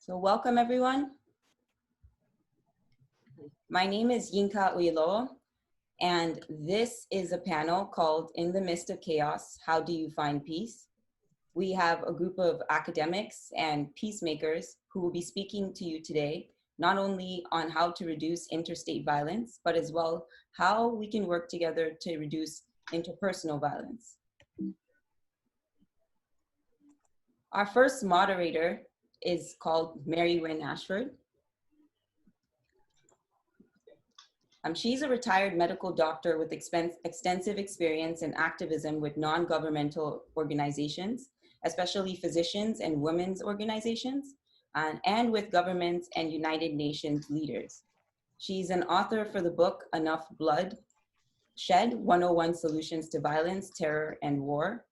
So welcome everyone. My name is Inka Uilo, and this is a panel called In the Midst of Chaos, How Do You Find Peace? We have a group of academics and peacemakers who will be speaking to you today, not only on how to reduce interstate violence, but as well how we can work together to reduce interpersonal violence. Our first moderator is called Mary-Wynne Ashford. She's a retired medical doctor with extensive experience in activism with non-governmental organizations, especially physicians and women's organizations, and with governments and United Nations leaders. She's an author for the book Enough Blood Shed, 101 Solutions to Violence, Terror, and War.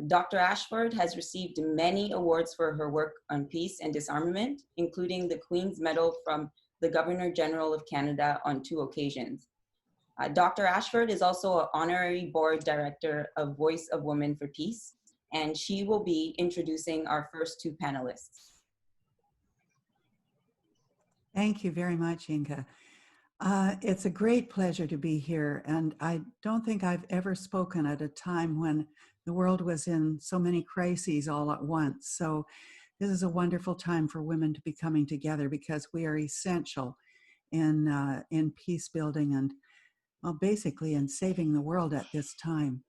Dr. Ashford has received many awards for her work on peace and disarmament, including the Queen's Medal from the Governor General of Canada on 2 occasions. Dr. Ashford is also an honorary board director of Voice of Women for Peace, and she will be introducing our first 2 panelists. Thank you very much, Inka. It's a great pleasure to be here, and I don't think I've ever spoken at a time when the world was in so many crises all at once. So this is a wonderful time for women to be coming together because we are essential in peace building and, well, basically in saving the world at this time.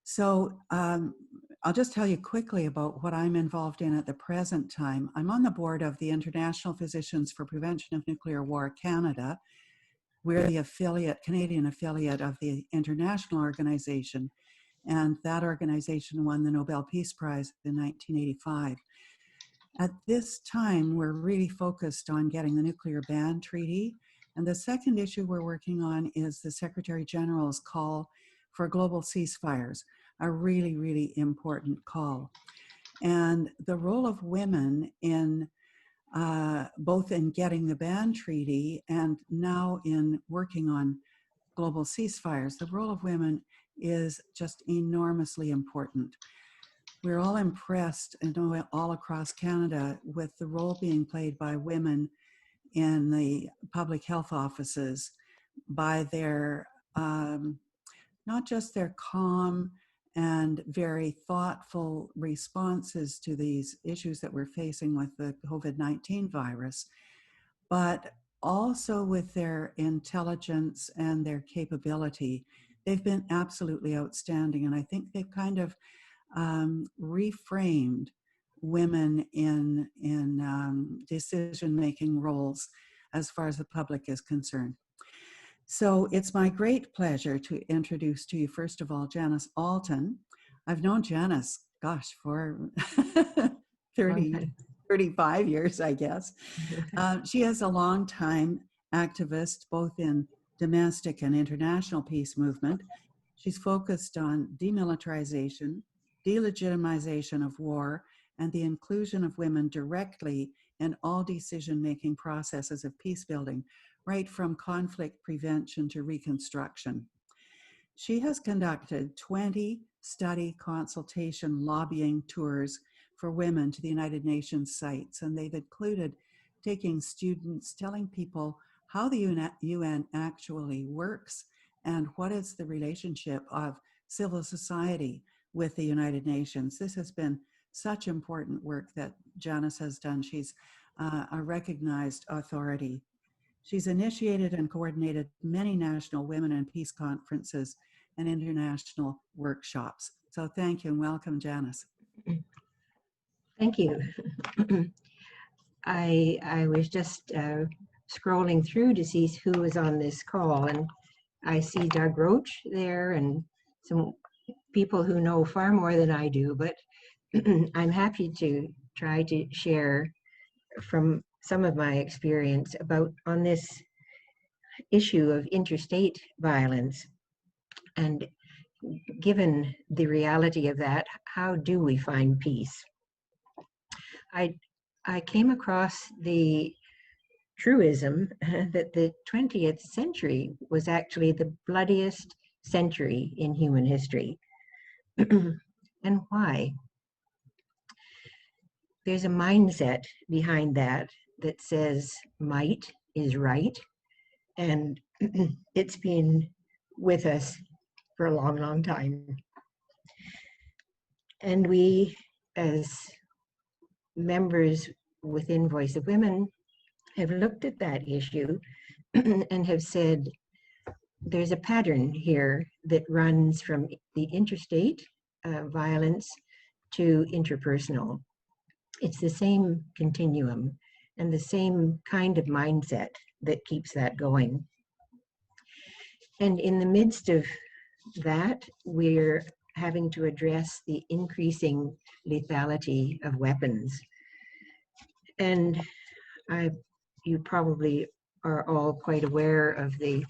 So I'll just tell you quickly about what I'm involved in at the present time. I'm on the board of the International Physicians for Prevention of Nuclear War Canada. We're the Canadian affiliate of the international organization, and that organization won the Nobel Peace Prize in 1985. At this time, we're really focused on getting the nuclear ban treaty, and the second issue we're working on is the Secretary General's call for global ceasefires, a really, really important call. And the role of women in both in getting the ban treaty and now in working on global ceasefires, the role of women is just enormously important. We're all impressed, and all across Canada, with the role being played by women in the public health offices, by their, not just their calm and very thoughtful responses to these issues that we're facing with the COVID-19 virus, but also with their intelligence and their capability. They've been absolutely outstanding, and I think they've kind of reframed women in decision-making roles as far as the public is concerned. So it's my great pleasure to introduce to you, first of all, Janice Alton. I've known Janice, gosh, for 35 years, I guess. She is a long-time activist, both in domestic and international peace movement. She's focused on demilitarization, delegitimization of war, and the inclusion of women directly in all decision-making processes of peace building, right from conflict prevention to reconstruction. She has conducted 20 study, consultation, lobbying tours for women to the United Nations sites, and they've included taking students, telling people how the UN actually works and what is the relationship of civil society with the United Nations. This has been such important work that Janice has done. She's a recognized authority. She's initiated and coordinated many national women and peace conferences and international workshops. So thank you and welcome, Janice. Thank you. I was just scrolling through to see who was on this call, and I see Doug Roach there and some people who know far more than I do, but I'm happy to try to share from some of my experience on this issue of interstate violence. And given the reality of that, how do we find peace? I came across the truism that the 20th century was actually the bloodiest century in human history. And why? there's a mindset behind that that says might is right. And it's been with us for a long, long time. And we, as members within Voice of Women, have looked at that issue and have said, there's a pattern here that runs from the interstate violence to interpersonal. It's the same continuum and the same kind of mindset that keeps that going. And in the midst of that, we're having to address the increasing lethality of weapons. And you probably are all quite aware of the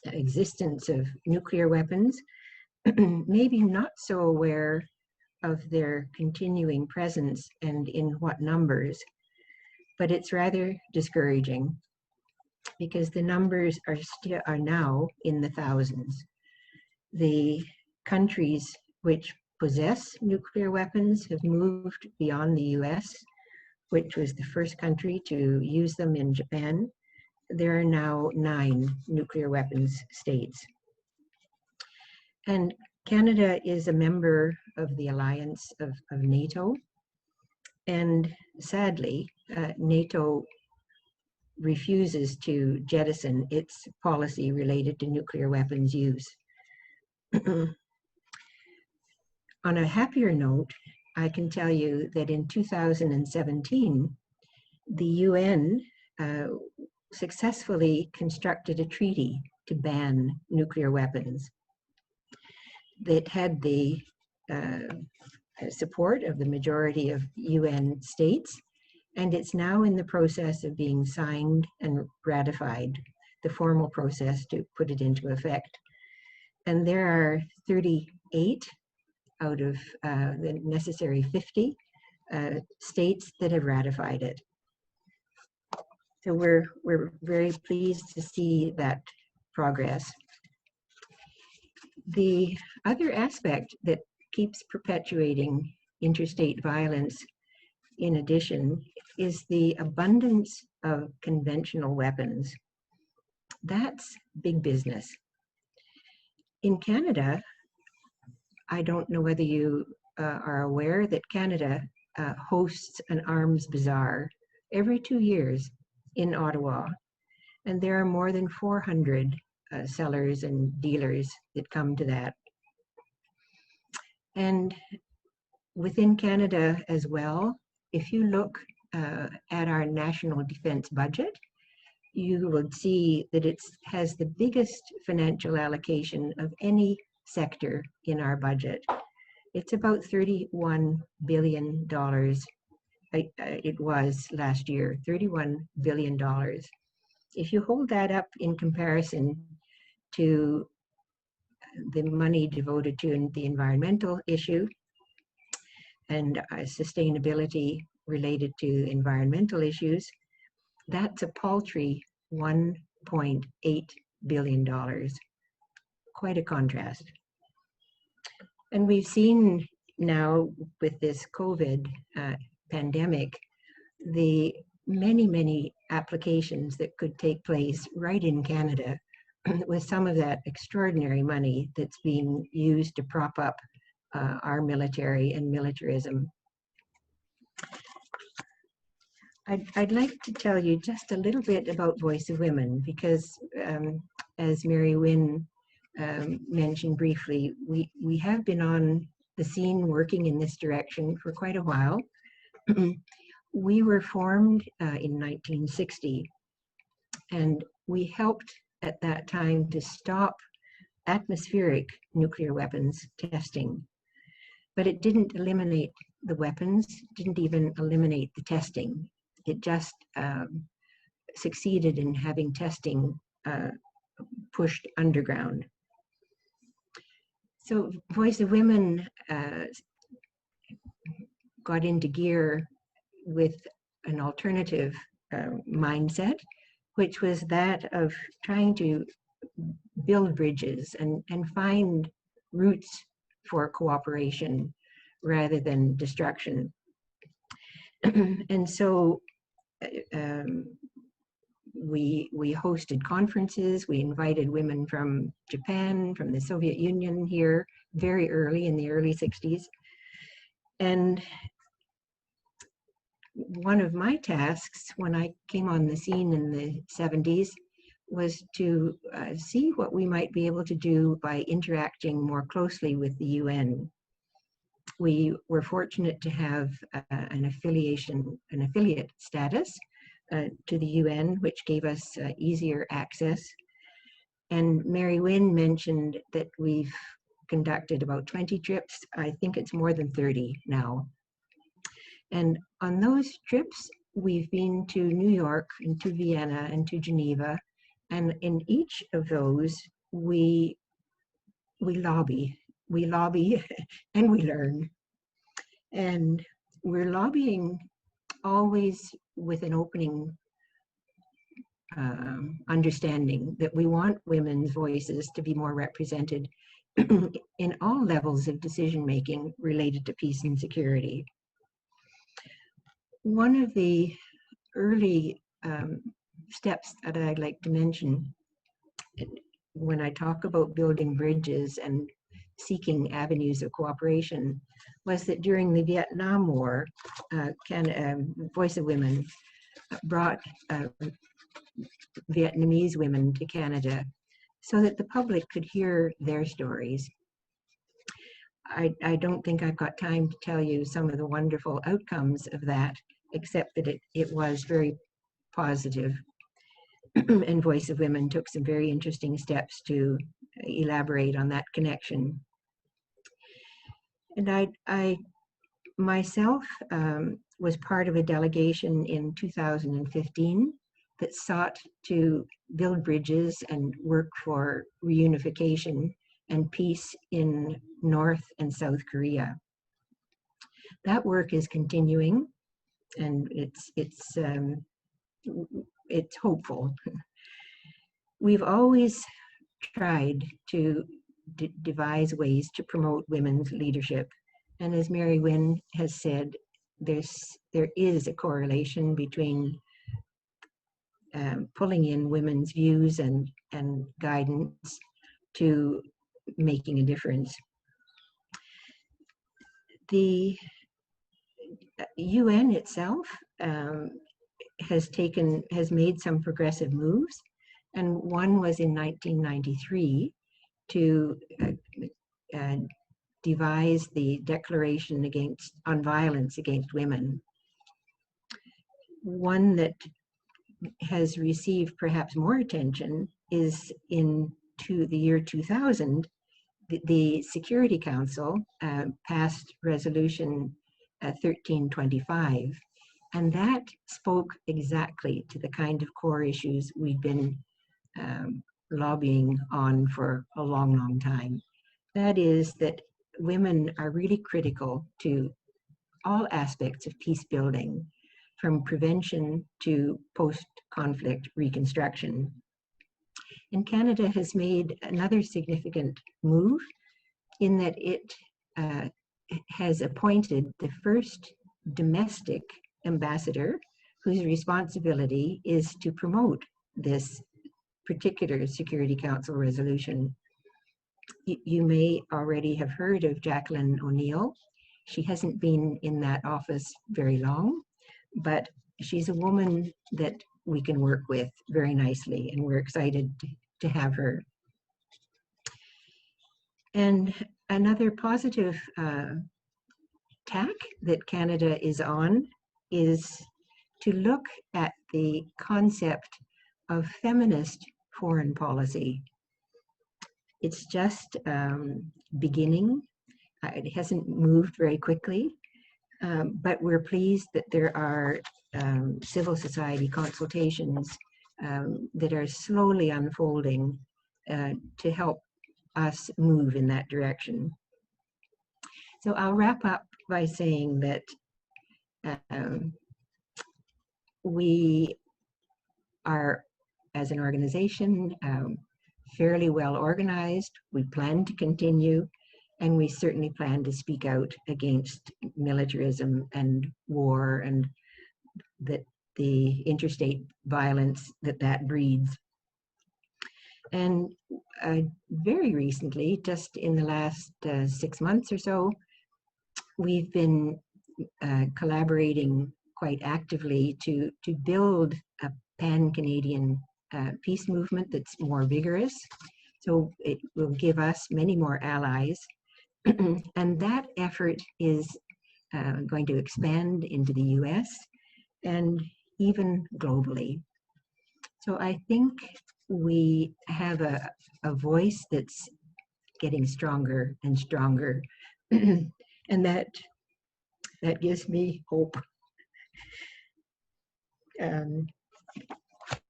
existence of nuclear weapons, maybe not so aware of their continuing presence and in what numbers, but it's rather discouraging because the numbers are now in the thousands. The countries which possess nuclear weapons have moved beyond the US, which was the first country to use them in Japan. There are now 9 nuclear weapons states. And Canada is a member of the alliance of NATO. And sadly, NATO refuses to jettison its policy related to nuclear weapons use. On a happier note, I can tell you that in 2017, the UN successfully constructed a treaty to ban nuclear weapons that had the support of the majority of UN states, and it's now in the process of being signed and ratified, the formal process to put it into effect. And there are 38 out of the necessary 50 states that have ratified it. So we're very pleased to see that progress. The other aspect that keeps perpetuating interstate violence, in addition, is the abundance of conventional weapons. That's big business. In Canada, I don't know whether you are aware that Canada hosts an arms bazaar every 2 years in Ottawa, and there are more than 400 sellers and dealers that come to that. And within Canada as well, if you look at our national defense budget, you will see that it has the biggest financial allocation of any sector in our budget. It's about $31 billion. It was last year, $31 billion. If you hold that up in comparison to the money devoted to the environmental issue and sustainability related to environmental issues, that's a paltry $1.8 billion. Quite a contrast. And we've seen now with this COVID pandemic, the many applications that could take place right in Canada with some of that extraordinary money that's being used to prop up our military and militarism. I'd like to tell you just a little bit about Voice of Women because as Mary-Wynne mentioned briefly, we have been on the scene working in this direction for quite a while. We were formed in 1960, and we helped at that time to stop atmospheric nuclear weapons testing. But it didn't eliminate the weapons, didn't even eliminate the testing. It just succeeded in having testing pushed underground. So Voice of Women got into gear with an alternative mindset, which was that of trying to build bridges and find routes for cooperation rather than destruction. And so we hosted conferences. We invited women from Japan, from the Soviet Union here very early in the early 60s. And one of my tasks when I came on the scene in the 70s was to see what we might be able to do by interacting more closely with the UN. We were fortunate to have an affiliate status to the UN, which gave us easier access. And Mary-Wynne mentioned that we've conducted about 20 trips. I think it's more than 30 now. And on those trips, we've been to New York and to Vienna and to Geneva. And in each of those, we lobby and we learn. And we're lobbying always with an opening understanding that we want women's voices to be more represented in all levels of decision-making related to peace and security. One of the early steps that I'd like to mention when I talk about building bridges and seeking avenues of cooperation was that during the Vietnam War, Voice of Women brought Vietnamese women to Canada so that the public could hear their stories. I don't think I've got time to tell you some of the wonderful outcomes of that, except that it was very positive. And Voice of Women took some very interesting steps to elaborate on that connection. And I myself was part of a delegation in 2015 that sought to build bridges and work for reunification and peace in North and South Korea. That work is continuing, and it's hopeful. We've always tried to devise ways to promote women's leadership. And as Mary-Wynne has said, there is a correlation between pulling in women's views and guidance to making a difference. The UN itself has made some progressive moves, and one was in 1993 to devise the Declaration on Violence Against Women. One that has received perhaps more attention is in the year 2000, the Security Council passed Resolution 1325, and that spoke exactly to the kind of core issues we've been lobbying on for a long, long time. That is that women are really critical to all aspects of peace building, from prevention to post-conflict reconstruction. And Canada has made another significant move in that it has appointed the first domestic ambassador whose responsibility is to promote this particular Security Council resolution. You may already have heard of Jacqueline O'Neill. She hasn't been in that office very long, but she's a woman that we can work with very nicely, and we're excited to have her. And another positive tack that Canada is on is to look at the concept of feminist foreign policy. It's just beginning. It hasn't moved very quickly, but we're pleased that there are civil society consultations that are slowly unfolding to help us move in that direction. So I'll wrap up by saying that we are, as an organization, fairly well organized. We plan to continue, And we certainly plan to speak out against militarism and war and the interstate violence that breeds. And very recently, just in the last 6 months or so, we've been collaborating quite actively to build a pan-Canadian peace movement that's more vigorous. So it will give us many more allies. And that effort is going to expand into the US and even globally. So I think we have a voice that's getting stronger and stronger. And that gives me hope.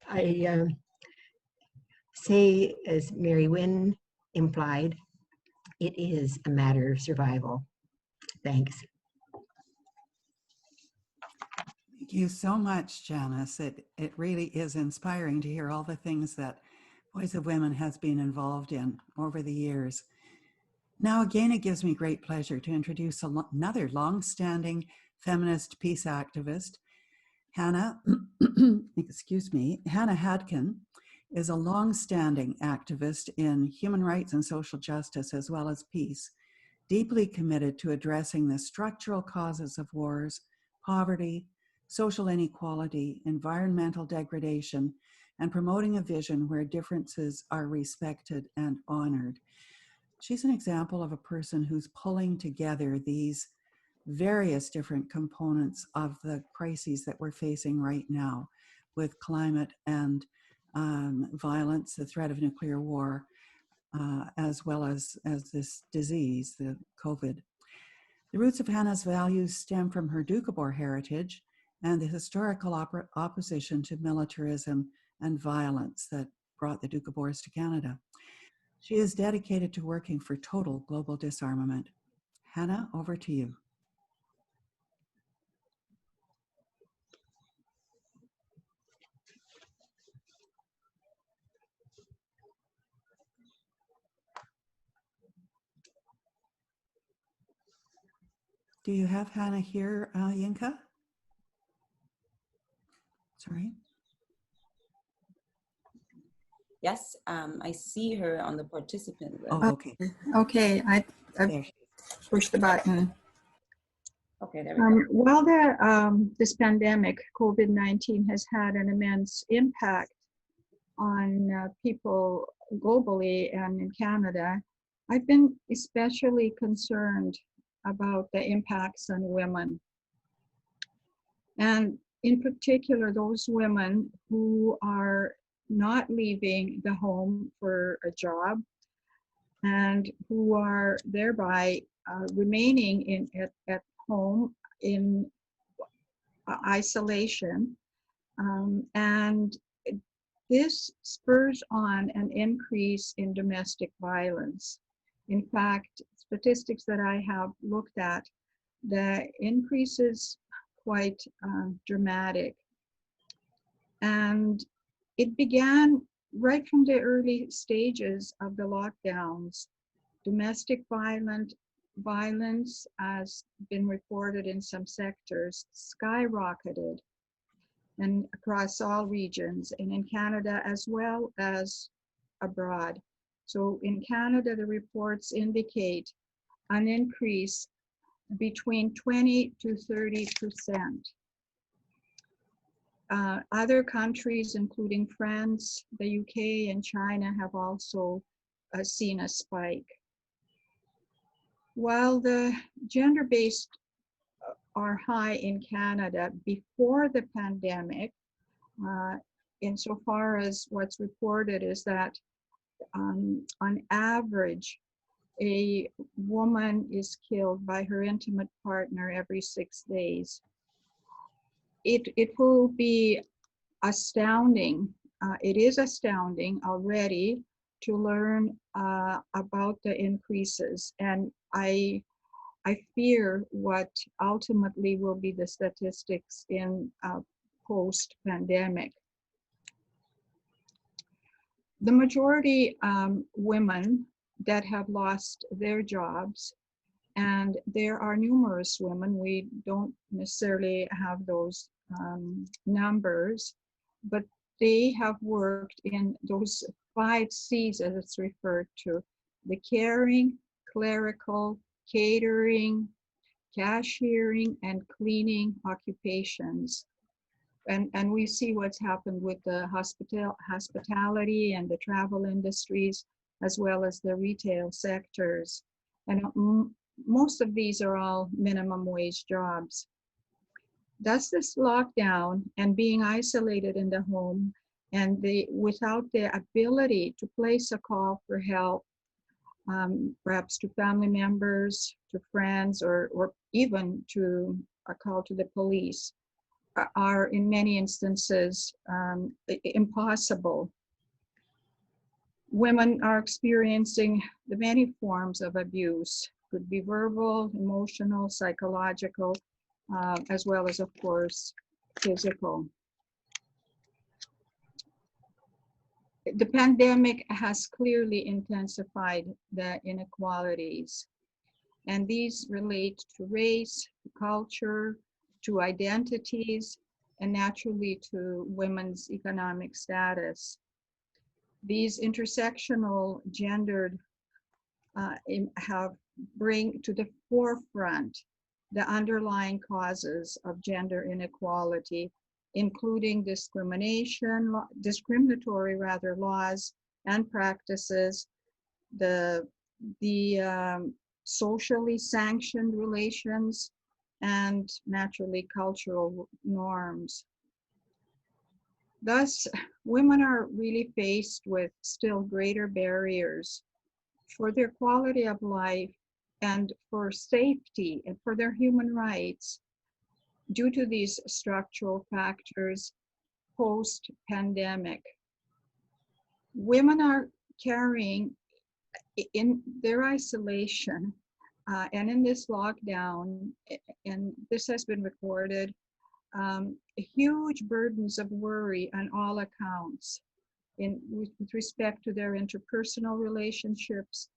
I say, as Mary-Wynne implied, it is a matter of survival. Thanks. Thank you so much, Janice. It really is inspiring to hear all the things that Voice of Women has been involved in over the years. Now, again, it gives me great pleasure to introduce another long-standing feminist peace activist. Hannah, excuse me, Hannah Hadkin is a long-standing activist in human rights and social justice as well as peace, deeply committed to addressing the structural causes of wars, poverty, social inequality, environmental degradation, and promoting a vision where differences are respected and honored. She's an example of a person who's pulling together these various different components of the crises that we're facing right now with climate and violence, the threat of nuclear war, as well as this disease, the COVID. The roots of Hannah's values stem from her Doukhobor heritage and the historical opposition to militarism and violence that brought the Doukhobors to Canada. She is dedicated to working for total global disarmament. Hannah, over to you. Do you have Hannah here, Inka? Sorry. Yes, I see her on the participant list. Oh, okay. Okay, I There. pushed the button. Okay, there we go. While this pandemic, COVID-19, has had an immense impact on people globally and in Canada, I've been especially concerned about the impacts on women. And in particular, those women who are not leaving the home for a job and who are thereby remaining at home in isolation. And this spurs on an increase in domestic violence. In fact, statistics that I have looked at, the increase is quite dramatic. And it began right from the early stages of the lockdowns. Domestic violence has been reported in some sectors, skyrocketed and across all regions, and in Canada as well as abroad. So in Canada, the reports indicate an increase between 20 to 30%. Other countries, including France, the UK, and China, have also seen a spike. While the gender-based are high in Canada before the pandemic, insofar as what's reported is that on average, a woman is killed by her intimate partner every 6 days. It will be astounding. It is astounding already to learn about the increases, and I fear what ultimately will be the statistics in post-pandemic. The majority women that have lost their jobs. And there are numerous women, we don't necessarily have those numbers, but they have worked in those 5 C's as it's referred to: the caring, clerical, catering, cashiering, and cleaning occupations. And we see what's happened with the hospitality and the travel industries, as well as the retail sectors. And most of these are all minimum wage jobs. Thus, this lockdown and being isolated in the home and without the ability to place a call for help, perhaps to family members, to friends, or even to a call to the police, are in many instances impossible. Women are experiencing the many forms of abuse. Could be verbal, emotional, psychological, as well as, of course, physical. The pandemic has clearly intensified the inequalities, and these relate to race, to culture, to identities, and naturally to women's economic status. These intersectional gendered bring to the forefront the underlying causes of gender inequality, including discriminatory laws and practices, the socially sanctioned relations, and naturally cultural norms. Thus, women are really faced with still greater barriers for their quality of life and for safety and for their human rights due to these structural factors post-pandemic. Women are carrying in their isolation and in this lockdown, and this has been recorded, huge burdens of worry on all accounts with respect to their interpersonal relationships,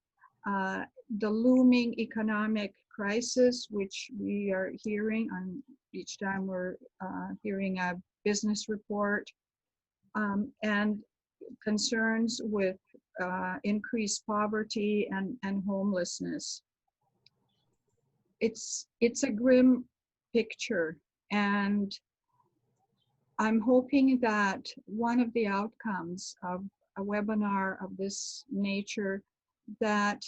the looming economic crisis, which we are hearing on each time we're hearing a business report, and concerns with increased poverty and homelessness. It's a grim picture, and I'm hoping that one of the outcomes of a webinar of this nature, that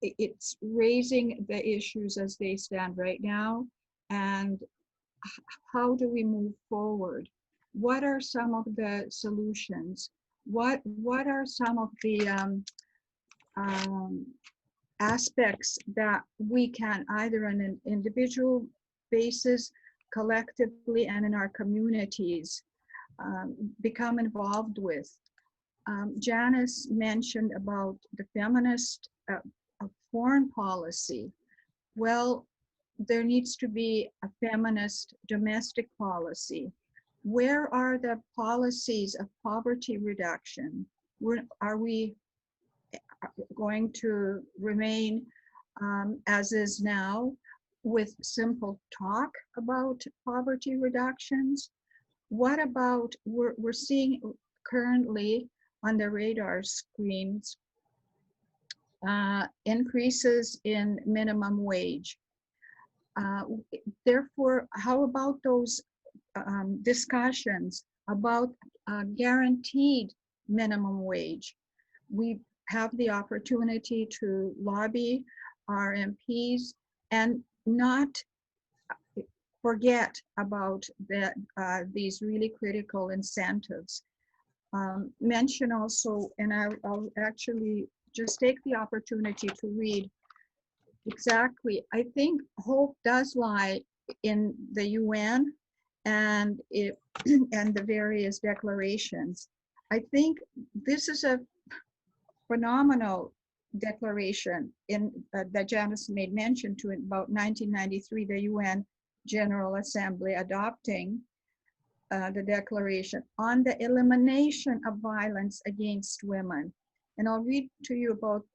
it's raising the issues as they stand right now, and how do we move forward? What are some of the solutions? What are some of the aspects that we can, either on an individual basis, collectively, and in our communities, become involved with? Janice mentioned about the feminist foreign policy. Well, there needs to be a feminist domestic policy. Where are the policies of poverty reduction? Are we going to remain as is now with simple talk about poverty reductions? What about, we're seeing currently on the radar screens increases in minimum wage. Therefore, how about those discussions about guaranteed minimum wage? We have the opportunity to lobby our MPs and not forget about these really critical incentives. Mention also, and I'll actually just take the opportunity to read exactly. I think hope does lie in the UN and the various declarations. I think this is a phenomenal declaration that Janice made mention to in about 1993, the UN General Assembly adopting the Declaration on the Elimination of Violence Against Women. And I'll read to you about,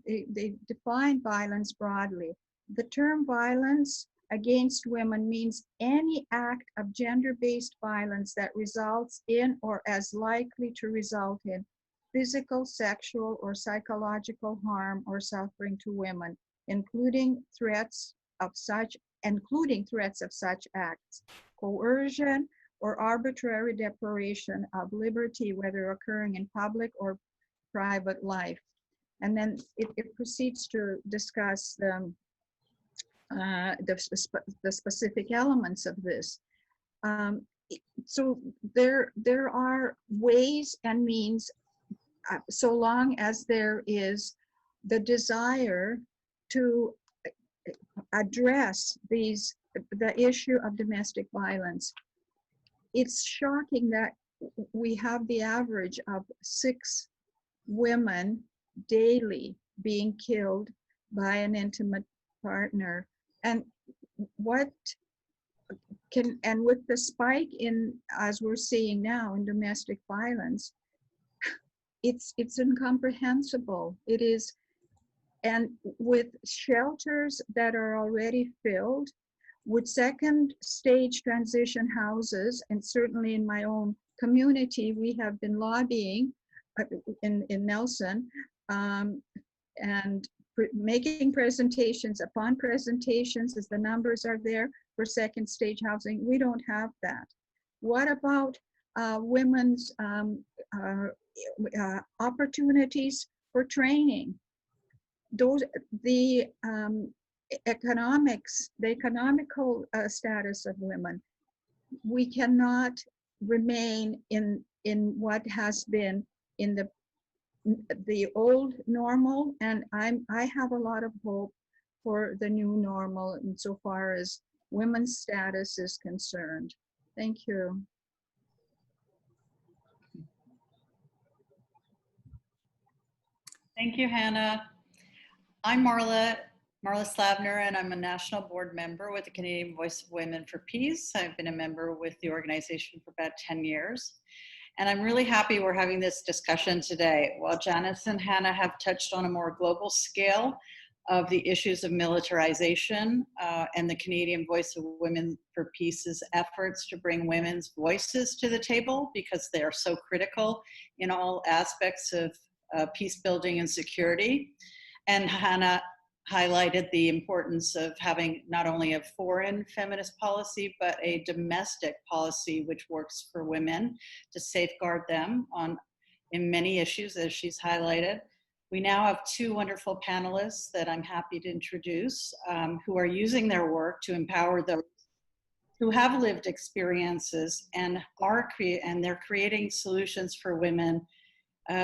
they define violence broadly. The term violence against women means any act of gender-based violence that results in or as likely to result in physical, sexual, or psychological harm or suffering to women, including threats of such acts, coercion, or arbitrary deprivation of liberty, whether occurring in public or private life. And then it proceeds to discuss the specific elements of this. So there are ways and means, so long as there is the desire to address the issue of domestic violence. It's shocking that we have the average of 6 women daily being killed by an intimate partner. And with the spike in, as we're seeing now, in domestic violence, it's incomprehensible. It is, and with shelters that are already filled, with second stage transition houses, and certainly in my own community, we have been lobbying in Nelson, and making presentations upon presentations as the numbers are there for second stage housing. We don't have that. What about women's opportunities for training? The economical status of women. We cannot remain in what has been in the old normal, and I have a lot of hope for the new normal insofar as women's status is concerned. Thank you. Thank you, Hannah. I'm Marla Slavner, and I'm a national board member with the Canadian Voice of Women for Peace. I've been a member with the organization for about 10 years. And I'm really happy we're having this discussion today. While Janice and Hannah have touched on a more global scale of the issues of militarization and the Canadian Voice of Women for Peace's efforts to bring women's voices to the table, because they are so critical in all aspects of peace building and security. And Hannah highlighted the importance of having not only a foreign feminist policy, but a domestic policy which works for women to safeguard them in many issues, as she's highlighted. We now have 2 wonderful panelists that I'm happy to introduce, who are using their work to empower those who have lived experiences and they're creating solutions for women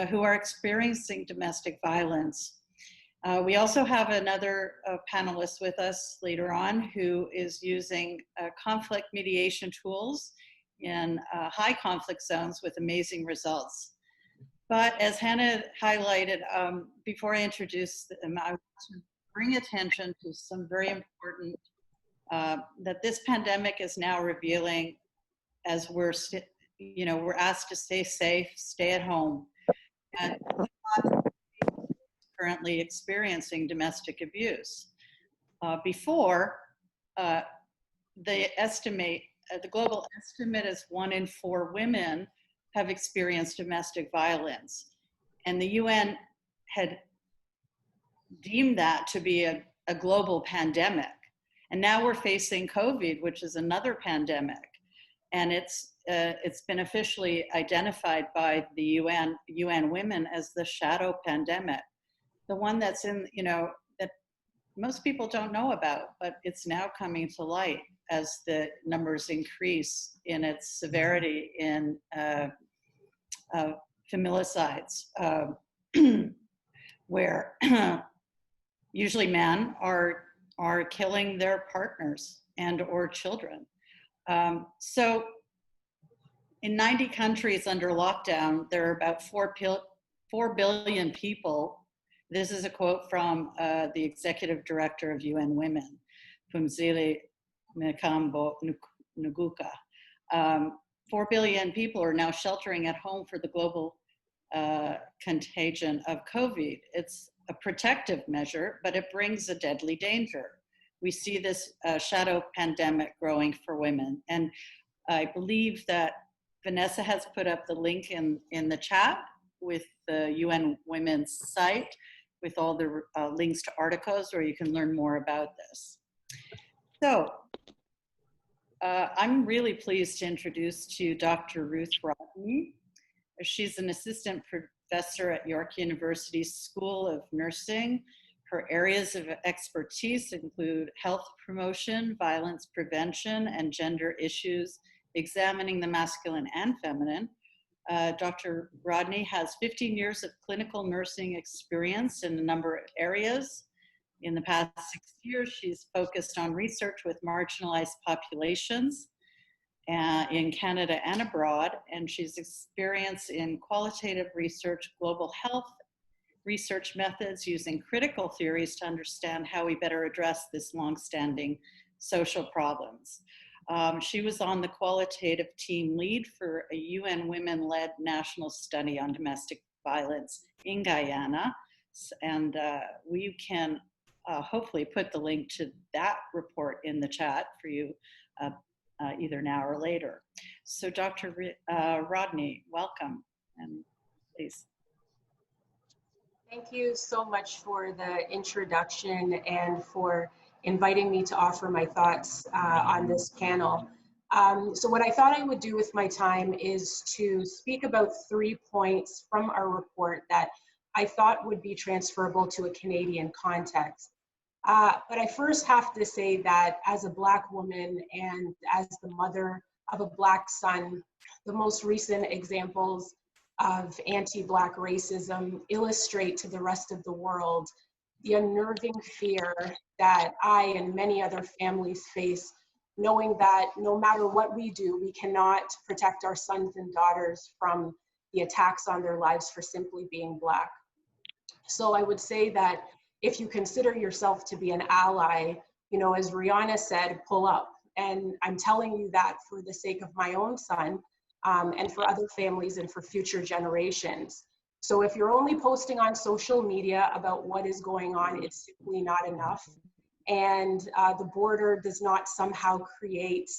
who are experiencing domestic violence. We also have another panelist with us later on who is using conflict mediation tools in high conflict zones with amazing results. But as Hannah highlighted, before I introduce them, I want to bring attention to some very important, that this pandemic is now revealing, as we're asked to stay safe, stay at home, and currently experiencing domestic abuse. Before, the global estimate is 1 in 4 women have experienced domestic violence. And the UN had deemed that to be a global pandemic. And now we're facing COVID, which is another pandemic. And it's been officially identified by the UN Women as the shadow pandemic. The one that's that most people don't know about, but it's now coming to light as the numbers increase in its severity in femilicides, where usually men are killing their partners and or children. So in 90 countries under lockdown, there are about 4 billion people. This is a quote from the executive director of UN Women, Phumzile Mkambo Nguka. 4 billion people are now sheltering at home for the global contagion of COVID. It's a protective measure, but it brings a deadly danger. We see this shadow pandemic growing for women. And I believe that Vanessa has put up the link in the chat with the UN Women's site with all the links to articles where you can learn more about this. So I'm really pleased to introduce to you Dr. Ruth Rodney. She's an assistant professor at York University's School of Nursing. Her areas of expertise include health promotion, violence prevention, and gender issues, examining the masculine and feminine. Dr. Rodney has 15 years of clinical nursing experience in a number of areas. In the past 6 years, she's focused on research with marginalized populations in Canada and abroad, and she's experienced in qualitative research, global health research methods, using critical theories to understand how we better address this longstanding social problems. She was on the qualitative team lead for a UN Women-led national study on domestic violence in Guyana, and we can hopefully put the link to that report in the chat for you either now or later. So Dr. Rodney, welcome, and please. Thank you so much for the introduction and for inviting me to offer my thoughts on this panel. So what I thought I would do with my time is to speak about 3 points from our report that I thought would be transferable to a Canadian context. But I first have to say that as a Black woman and as the mother of a Black son, the most recent examples of anti-Black racism illustrate to the rest of the world the unnerving fear that I and many other families face, knowing that no matter what we do, we cannot protect our sons and daughters from the attacks on their lives for simply being Black. So I would say that if you consider yourself to be an ally, you know, as Rihanna said, pull up. And I'm telling you that for the sake of my own son, and for other families and for future generations. So if you're only posting on social media about what is going on, it's simply not enough. And the border does not somehow create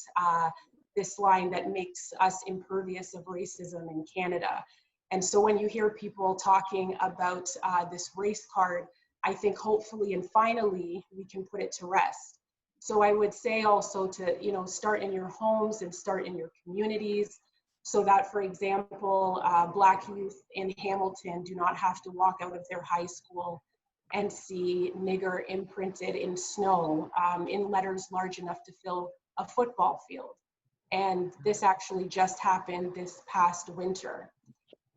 this line that makes us impervious of racism in Canada. And so when you hear people talking about this race card, I think hopefully and finally we can put it to rest. So I would say also to, you know, start in your homes and start in your communities, so that, for example, Black youth in Hamilton do not have to walk out of their high school and see nigger imprinted in snow in letters large enough to fill a football field. And this actually just happened this past winter.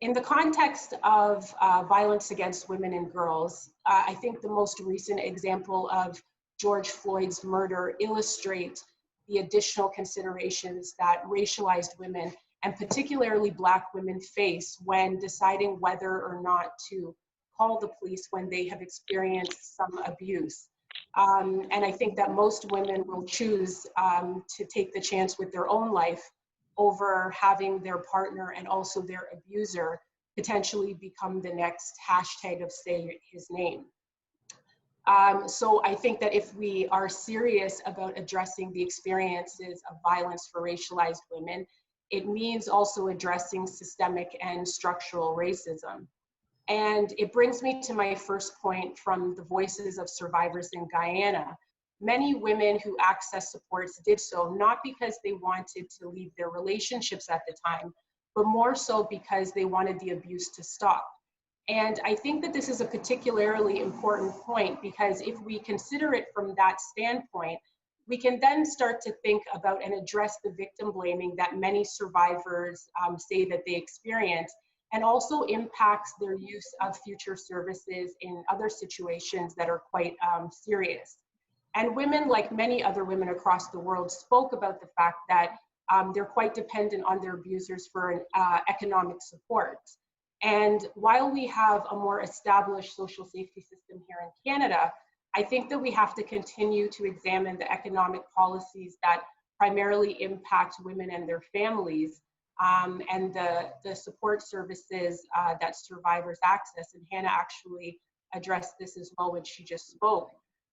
In the context of violence against women and girls, I think the most recent example of George Floyd's murder illustrates the additional considerations that racialized women and particularly Black women face when deciding whether or not to call the police when they have experienced some abuse. And I think that most women will choose to take the chance with their own life over having their partner and also their abuser potentially become the next hashtag of say his name. So I think that if we are serious about addressing the experiences of violence for racialized women, it means also addressing systemic and structural racism. And it brings me to my first point from the voices of survivors in Guyana. Many women who accessed supports did so not because they wanted to leave their relationships at the time, but more so because they wanted the abuse to stop. And I think that this is a particularly important point because if we consider it from that standpoint, we can then start to think about and address the victim blaming that many survivors say that they experience, and also impacts their use of future services in other situations that are quite serious. And women, like many other women across the world, spoke about the fact that they're quite dependent on their abusers for economic support. And while we have a more established social safety system here in Canada, I think that we have to continue to examine the economic policies that primarily impact women and their families and the support services that survivors access. And Hannah actually addressed this as well when she just spoke.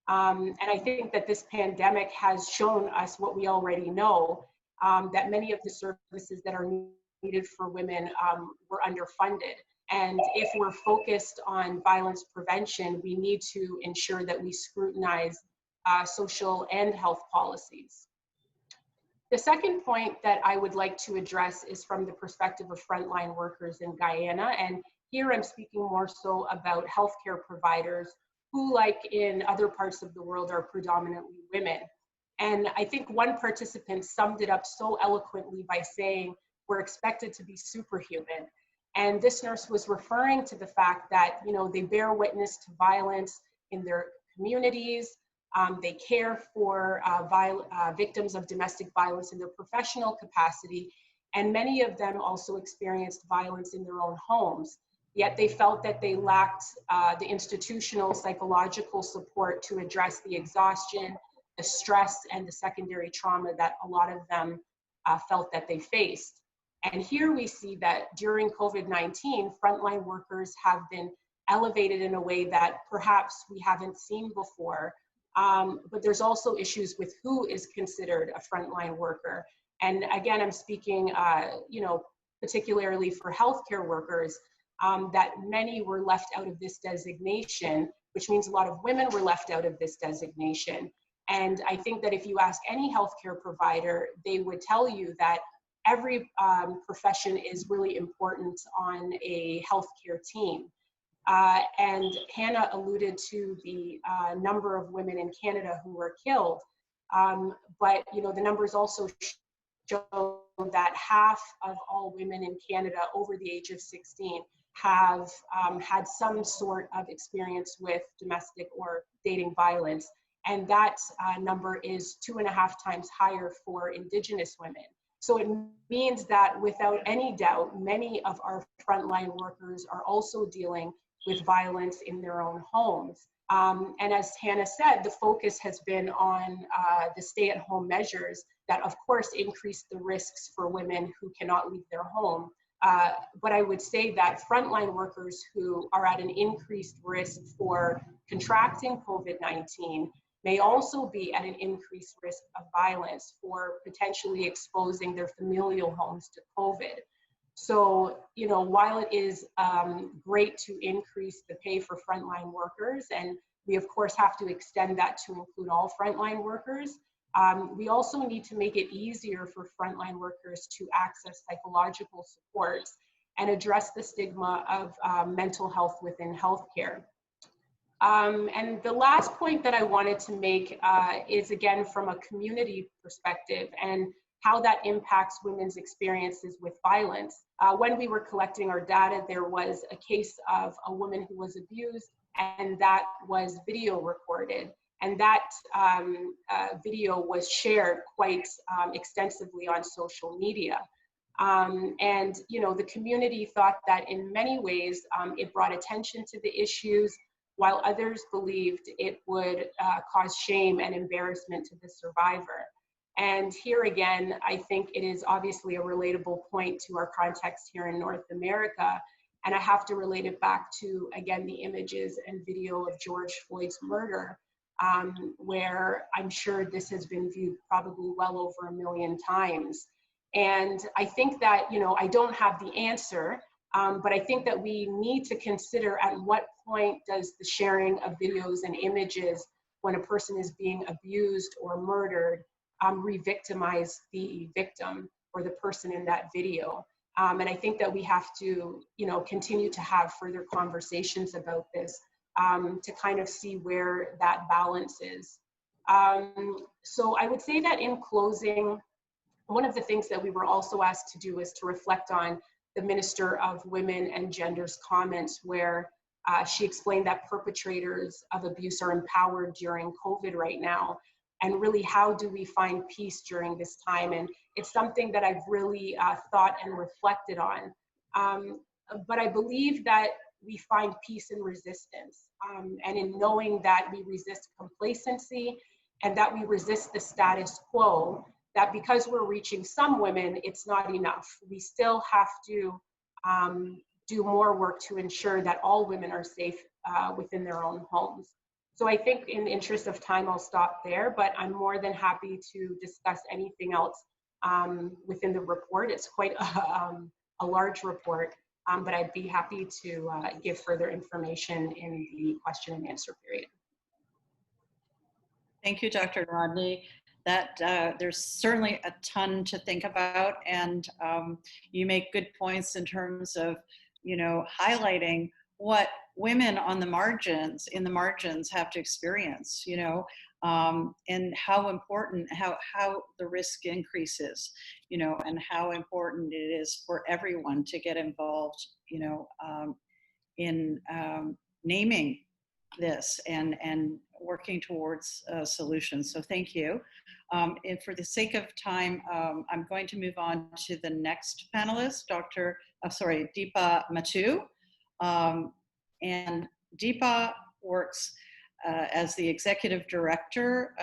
And I think that this pandemic has shown us what we already know, that many of the services that are needed for women were underfunded. And if we're focused on violence prevention, we need to ensure that we scrutinize social and health policies. The second point that I would like to address is from the perspective of frontline workers in Guyana. And here I'm speaking more so about healthcare providers who, like in other parts of the world, are predominantly women. And I think one participant summed it up so eloquently by saying, we're expected to be superhuman. And this nurse was referring to the fact that, you know, they bear witness to violence in their communities. They care for victims of domestic violence in their professional capacity. And many of them also experienced violence in their own homes. Yet they felt that they lacked the institutional psychological support to address the exhaustion, the stress, and the secondary trauma that a lot of them felt that they faced. And here we see that during COVID-19, frontline workers have been elevated in a way that perhaps we haven't seen before. But there's also issues with who is considered a frontline worker. And again, I'm speaking, you know, particularly for healthcare workers, that many were left out of this designation, which means a lot of women were left out of this designation. And I think that if you ask any healthcare provider, they would tell you that every profession is really important on a healthcare team. And Hannah alluded to the number of women in Canada who were killed. But you know, the numbers also show that half of all women in Canada over the age of 16 have had some sort of experience with domestic or dating violence. And that number is 2.5 times higher for Indigenous women. So it means that without any doubt, many of our frontline workers are also dealing with violence in their own homes. And as Hannah said, the focus has been on the stay-at-home measures that of course increase the risks for women who cannot leave their home. But I would say that frontline workers who are at an increased risk for contracting COVID-19 may also be at an increased risk of violence for potentially exposing their familial homes to COVID. So, you know, while it is great to increase the pay for frontline workers, and we of course have to extend that to include all frontline workers, we also need to make it easier for frontline workers to access psychological supports and address the stigma of mental health within healthcare. And the last point that I wanted to make is again from a community perspective and how that impacts women's experiences with violence. When we were collecting our data, there was a case of a woman who was abused, and that was video recorded. And that video was shared quite extensively on social media. And you know, the community thought that in many ways it brought attention to the issues, while others believed it would cause shame and embarrassment to the survivor. And here again, I think it is obviously a relatable point to our context here in North America. And I have to relate it back to, again, the images and video of George Floyd's murder, where I'm sure this has been viewed probably well over 1 million times. And I think that, you know, I don't have the answer, but I think that we need to consider at what point does the sharing of videos and images when a person is being abused or murdered re-victimize the victim or the person in that video. And I think that we have to, you know, continue to have further conversations about this to kind of see where that balance is. So I would say that in closing, one of the things that we were also asked to do is to reflect on the Minister of Women and Gender's comments, where she explained that perpetrators of abuse are empowered during COVID right now. And really, how do we find peace during this time? And it's something that I've really thought and reflected on. But I believe that we find peace in resistance, and in knowing that we resist complacency and that we resist the status quo, that because we're reaching some women, it's not enough. We still have to do more work to ensure that all women are safe within their own homes. So I think in the interest of time, I'll stop there, but I'm more than happy to discuss anything else within the report. It's quite a large report, but I'd be happy to give further information in the question and answer period. Thank you, Dr. Rodney. That there's certainly a ton to think about, and you make good points in terms of, you know, highlighting what women on the margins, in the margins, have to experience, you know, and how important, how the risk increases, you know, and how important it is for everyone to get involved, you know, in naming this and working towards solutions. So thank you. And for the sake of time, I'm going to move on to the next panelist, Deepa Matoo. And Deepa works as the executive director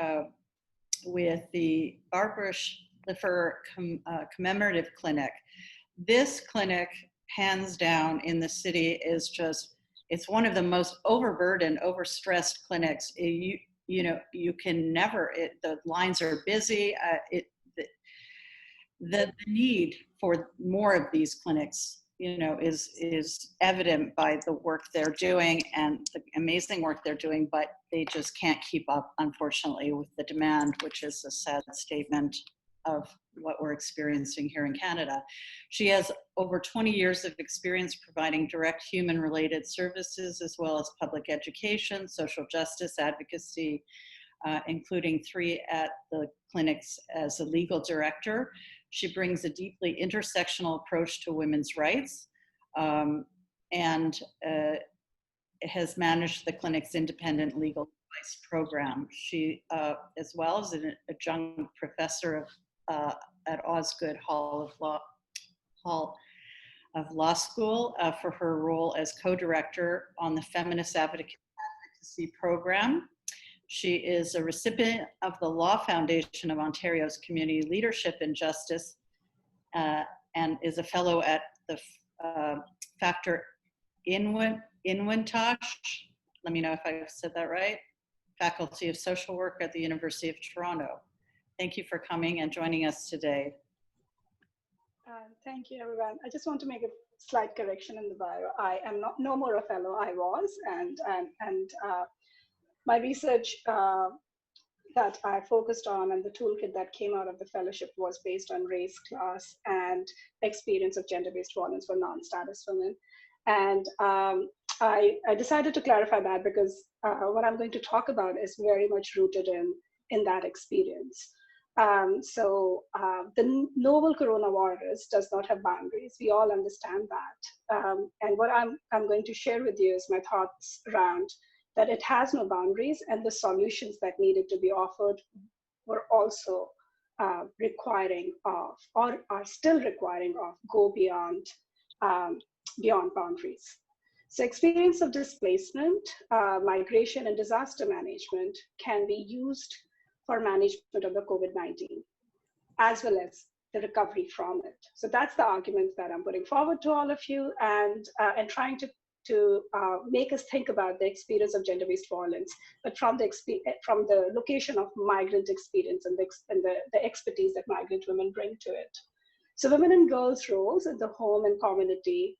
with the Barbara Schlifer Commemorative Clinic. This clinic, hands down in the city, is just, it's one of the most overburdened, overstressed clinics. You know, you can never, the lines are busy. The need for more of these clinics, you know, is evident by the work they're doing and the amazing work they're doing, but they just can't keep up, unfortunately, with the demand, which is a sad statement of what we're experiencing here in Canada. She has over 20 years of experience providing direct human-related services, as well as public education, social justice advocacy, including 3 at the clinics as a legal director. She brings a deeply intersectional approach to women's rights, and has managed the clinic's independent legal advice program. She, as well as an adjunct professor at Osgoode Hall of Law School for her role as co-director on the Feminist Advocacy Program. She is a recipient of the Law Foundation of Ontario's Community Leadership in Justice, and is a fellow at the Factor Inwintosh, let me know if I've said that right, Faculty of Social Work at the University of Toronto. Thank you for coming and joining us today. Thank you, everyone. I just want to make a slight correction in the bio. I am no more a fellow. I was, and my research that I focused on and the toolkit that came out of the fellowship was based on race, class, and experience of gender-based violence for non-status women. And I decided to clarify that because what I'm going to talk about is very much rooted in that experience. The novel coronavirus does not have boundaries. We all understand that. And what I'm going to share with you is my thoughts around that it has no boundaries, and the solutions that needed to be offered were also requiring of, or are still requiring of, go beyond boundaries. So experience of displacement, migration, and disaster management can be used for management of the COVID-19, as well as the recovery from it. So that's the argument that I'm putting forward to all of you, and trying to make us think about the experience of gender-based violence, but from the location of migrant experience and the expertise that migrant women bring to it. So women and girls' roles in the home and community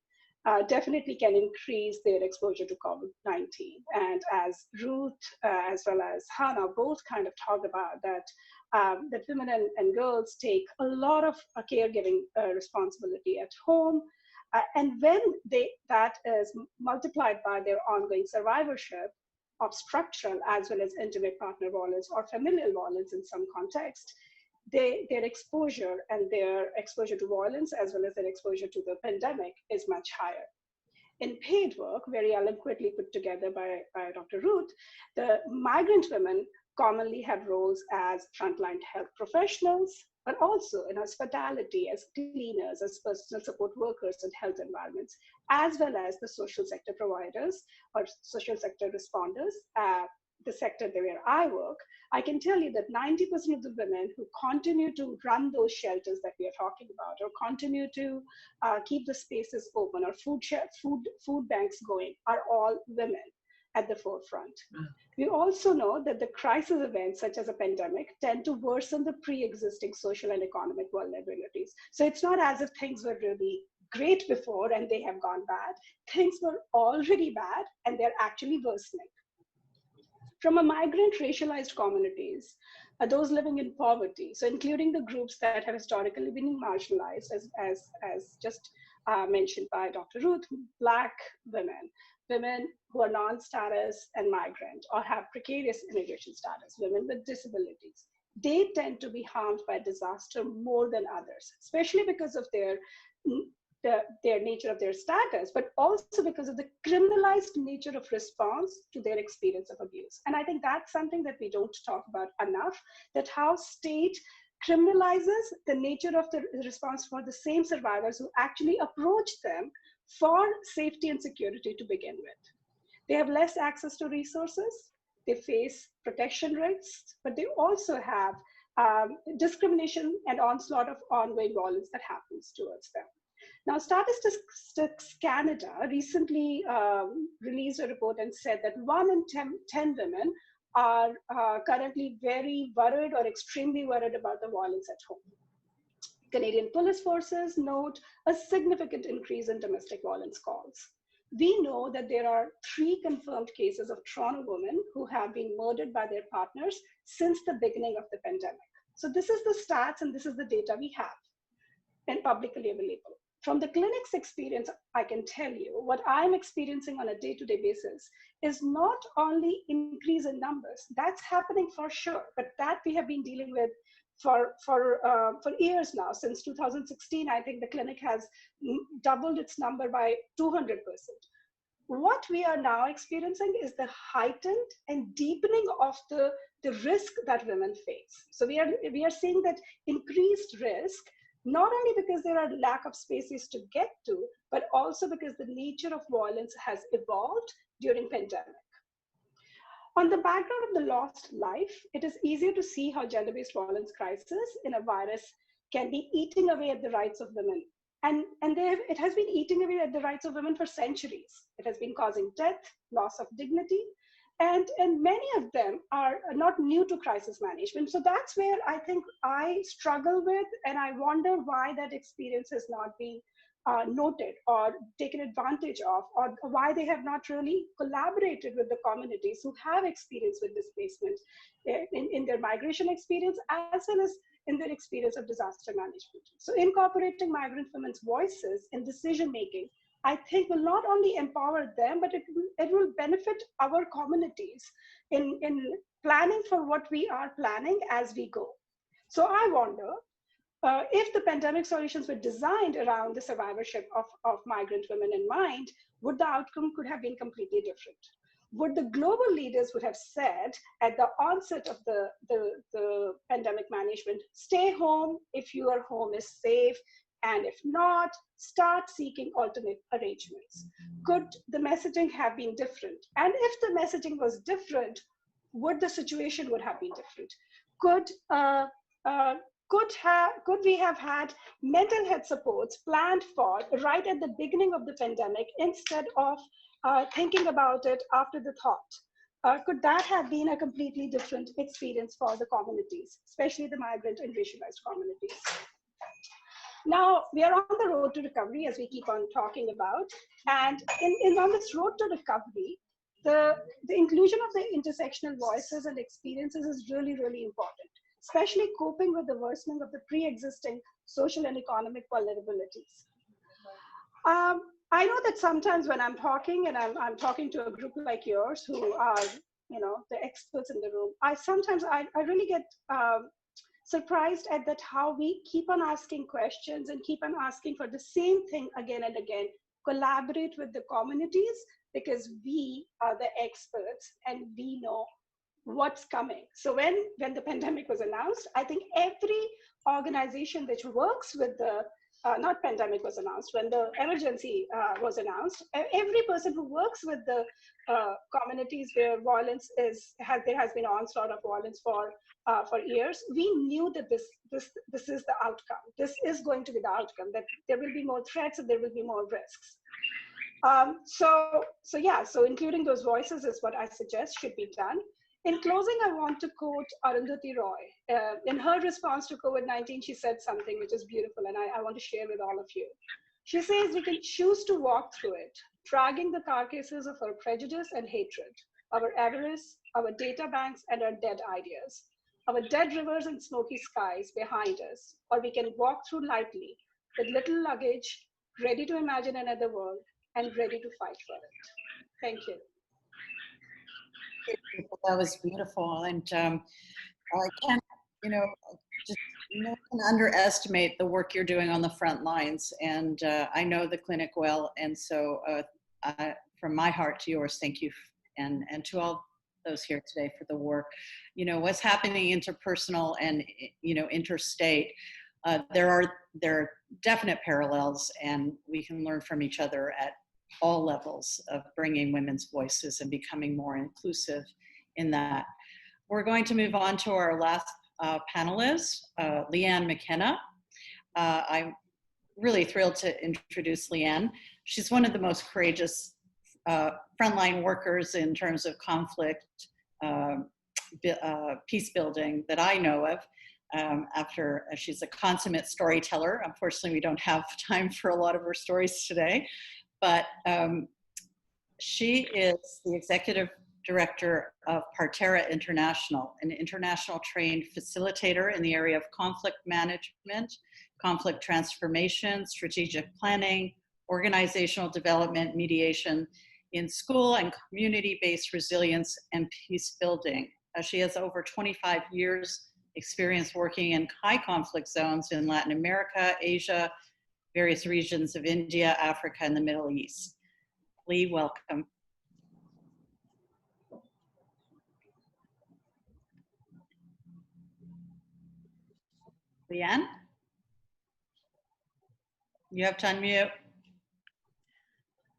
definitely can increase their exposure to COVID-19. And as Ruth, as well as Hannah, both kind of talked about that, that women and girls take a lot of caregiving responsibility at home. And when that is multiplied by their ongoing survivorship of structural as well as intimate partner violence or familial violence in some context, their exposure and their exposure to violence as well as their exposure to the pandemic is much higher. In paid work, very eloquently put together by Dr. Ruth, the migrant women commonly have roles as frontline health professionals, but also in hospitality as cleaners, as personal support workers in health environments, as well as the social sector providers or social sector responders the sector where I work, I can tell you that 90% of the women who continue to run those shelters that we are talking about, or continue to keep the spaces open, or food banks going, are all women at the forefront. We also know that the crisis events, such as a pandemic, tend to worsen the pre-existing social and economic vulnerabilities. So it's not as if things were really great before and they have gone bad. Things were already bad and they're actually worsening. From a migrant racialized communities, those living in poverty, so including the groups that have historically been marginalized, as just mentioned by Dr. Ruth, Black women, women who are non-status and migrant or have precarious immigration status, women with disabilities, they tend to be harmed by disaster more than others, especially because of their nature of their status, but also because of the criminalized nature of response to their experience of abuse. And I think that's something that we don't talk about enough, that how state criminalizes the nature of the response for the same survivors who actually approach them for safety and security to begin with. They have less access to resources, they face protection risks, but they also have discrimination and onslaught of ongoing violence that happens towards them. Now, Statistics Canada recently released a report and said that 1 in 10 women are currently very worried or extremely worried about the violence at home. Canadian police forces note a significant increase in domestic violence calls. We know that there are 3 confirmed cases of Toronto women who have been murdered by their partners since the beginning of the pandemic. So this is the stats and this is the data we have and publicly available. From the clinic's experience, I can tell you what I'm experiencing on a day-to-day basis is not only increase in numbers, that's happening for sure, but that we have been dealing with for years now. Since 2016, I think the clinic has doubled its number by 200%. What we are now experiencing is the heightened and deepening of the risk that women face. So we are seeing that increased risk, not only because there are lack of spaces to get to, but also because the nature of violence has evolved during pandemic. On the background of the lost life, it is easier to see how gender-based violence crisis in a virus can be eating away at the rights of women. And it has been eating away at the rights of women for centuries. It has been causing death, loss of dignity, and many of them are not new to crisis management. So that's where I think I struggle with, and I wonder why that experience has not been noted or taken advantage of, or why they have not really collaborated with the communities who have experience with displacement in their migration experience, as well as in their experience of disaster management. So incorporating migrant women's voices in decision-making, I think will not only empower them, but it will benefit our communities in planning for what we are planning as we go. So I wonder, if the pandemic solutions were designed around the survivorship of migrant women in mind, would the outcome could have been completely different? Would the global leaders would have said at the onset of the pandemic management, stay home if your home is safe, and if not, start seeking alternate arrangements? Could the messaging have been different? And if the messaging was different, would the situation would have been different? Could we have had mental health supports planned for right at the beginning of the pandemic instead of thinking about it after the thought? Could that have been a completely different experience for the communities, especially the migrant and racialized communities? Now, we are on the road to recovery, as we keep on talking about. And on this road to recovery, the inclusion of the intersectional voices and experiences is really, really important, especially coping with the worsening of the pre-existing social and economic vulnerabilities. I know that sometimes when I'm talking, and I'm talking to a group like yours who are, the experts in the room, I really get surprised at that how we keep on asking questions and keep on asking for the same thing again and again. Collaborate with the communities because we are the experts and we know what's coming. So when the pandemic was announced, I think every organization which works with the not pandemic was announced, when the emergency was announced, every person who works with the communities where violence there has been onslaught of violence for years, we knew that this is the outcome. This is going to be the outcome, that there will be more threats and there will be more risks. So including those voices is what I suggest should be done. In closing, I want to quote Arundhati Roy. In her response to COVID-19, she said something which is beautiful, and I want to share with all of you. She says, we can choose to walk through it, dragging the carcasses of our prejudice and hatred, our avarice, our data banks, and our dead ideas, our dead rivers and smoky skies behind us, or we can walk through lightly with little luggage, ready to imagine another world and ready to fight for it. Thank you. That was beautiful, and I can't, just no one underestimate the work you're doing on the front lines. And I know the clinic well, and so from my heart to yours, thank you, and to all those here today for the work. What's happening interpersonal and interstate. There are definite parallels, and we can learn from each other at all levels of bringing women's voices and becoming more inclusive in that. We're going to move on to our last panelist, Leanne McKenna. I'm really thrilled to introduce Leanne. She's one of the most courageous frontline workers in terms of conflict, peace building that I know of. She's a consummate storyteller. Unfortunately, we don't have time for a lot of her stories today, but she is the executive director of Parterra International, an international trained facilitator in the area of conflict management, conflict transformation, strategic planning, organizational development, mediation in school and community-based resilience and peace building. She has over 25 years experience working in high conflict zones in Latin America, Asia, various regions of India, Africa, and the Middle East. Lee, welcome. Leanne? You have to unmute.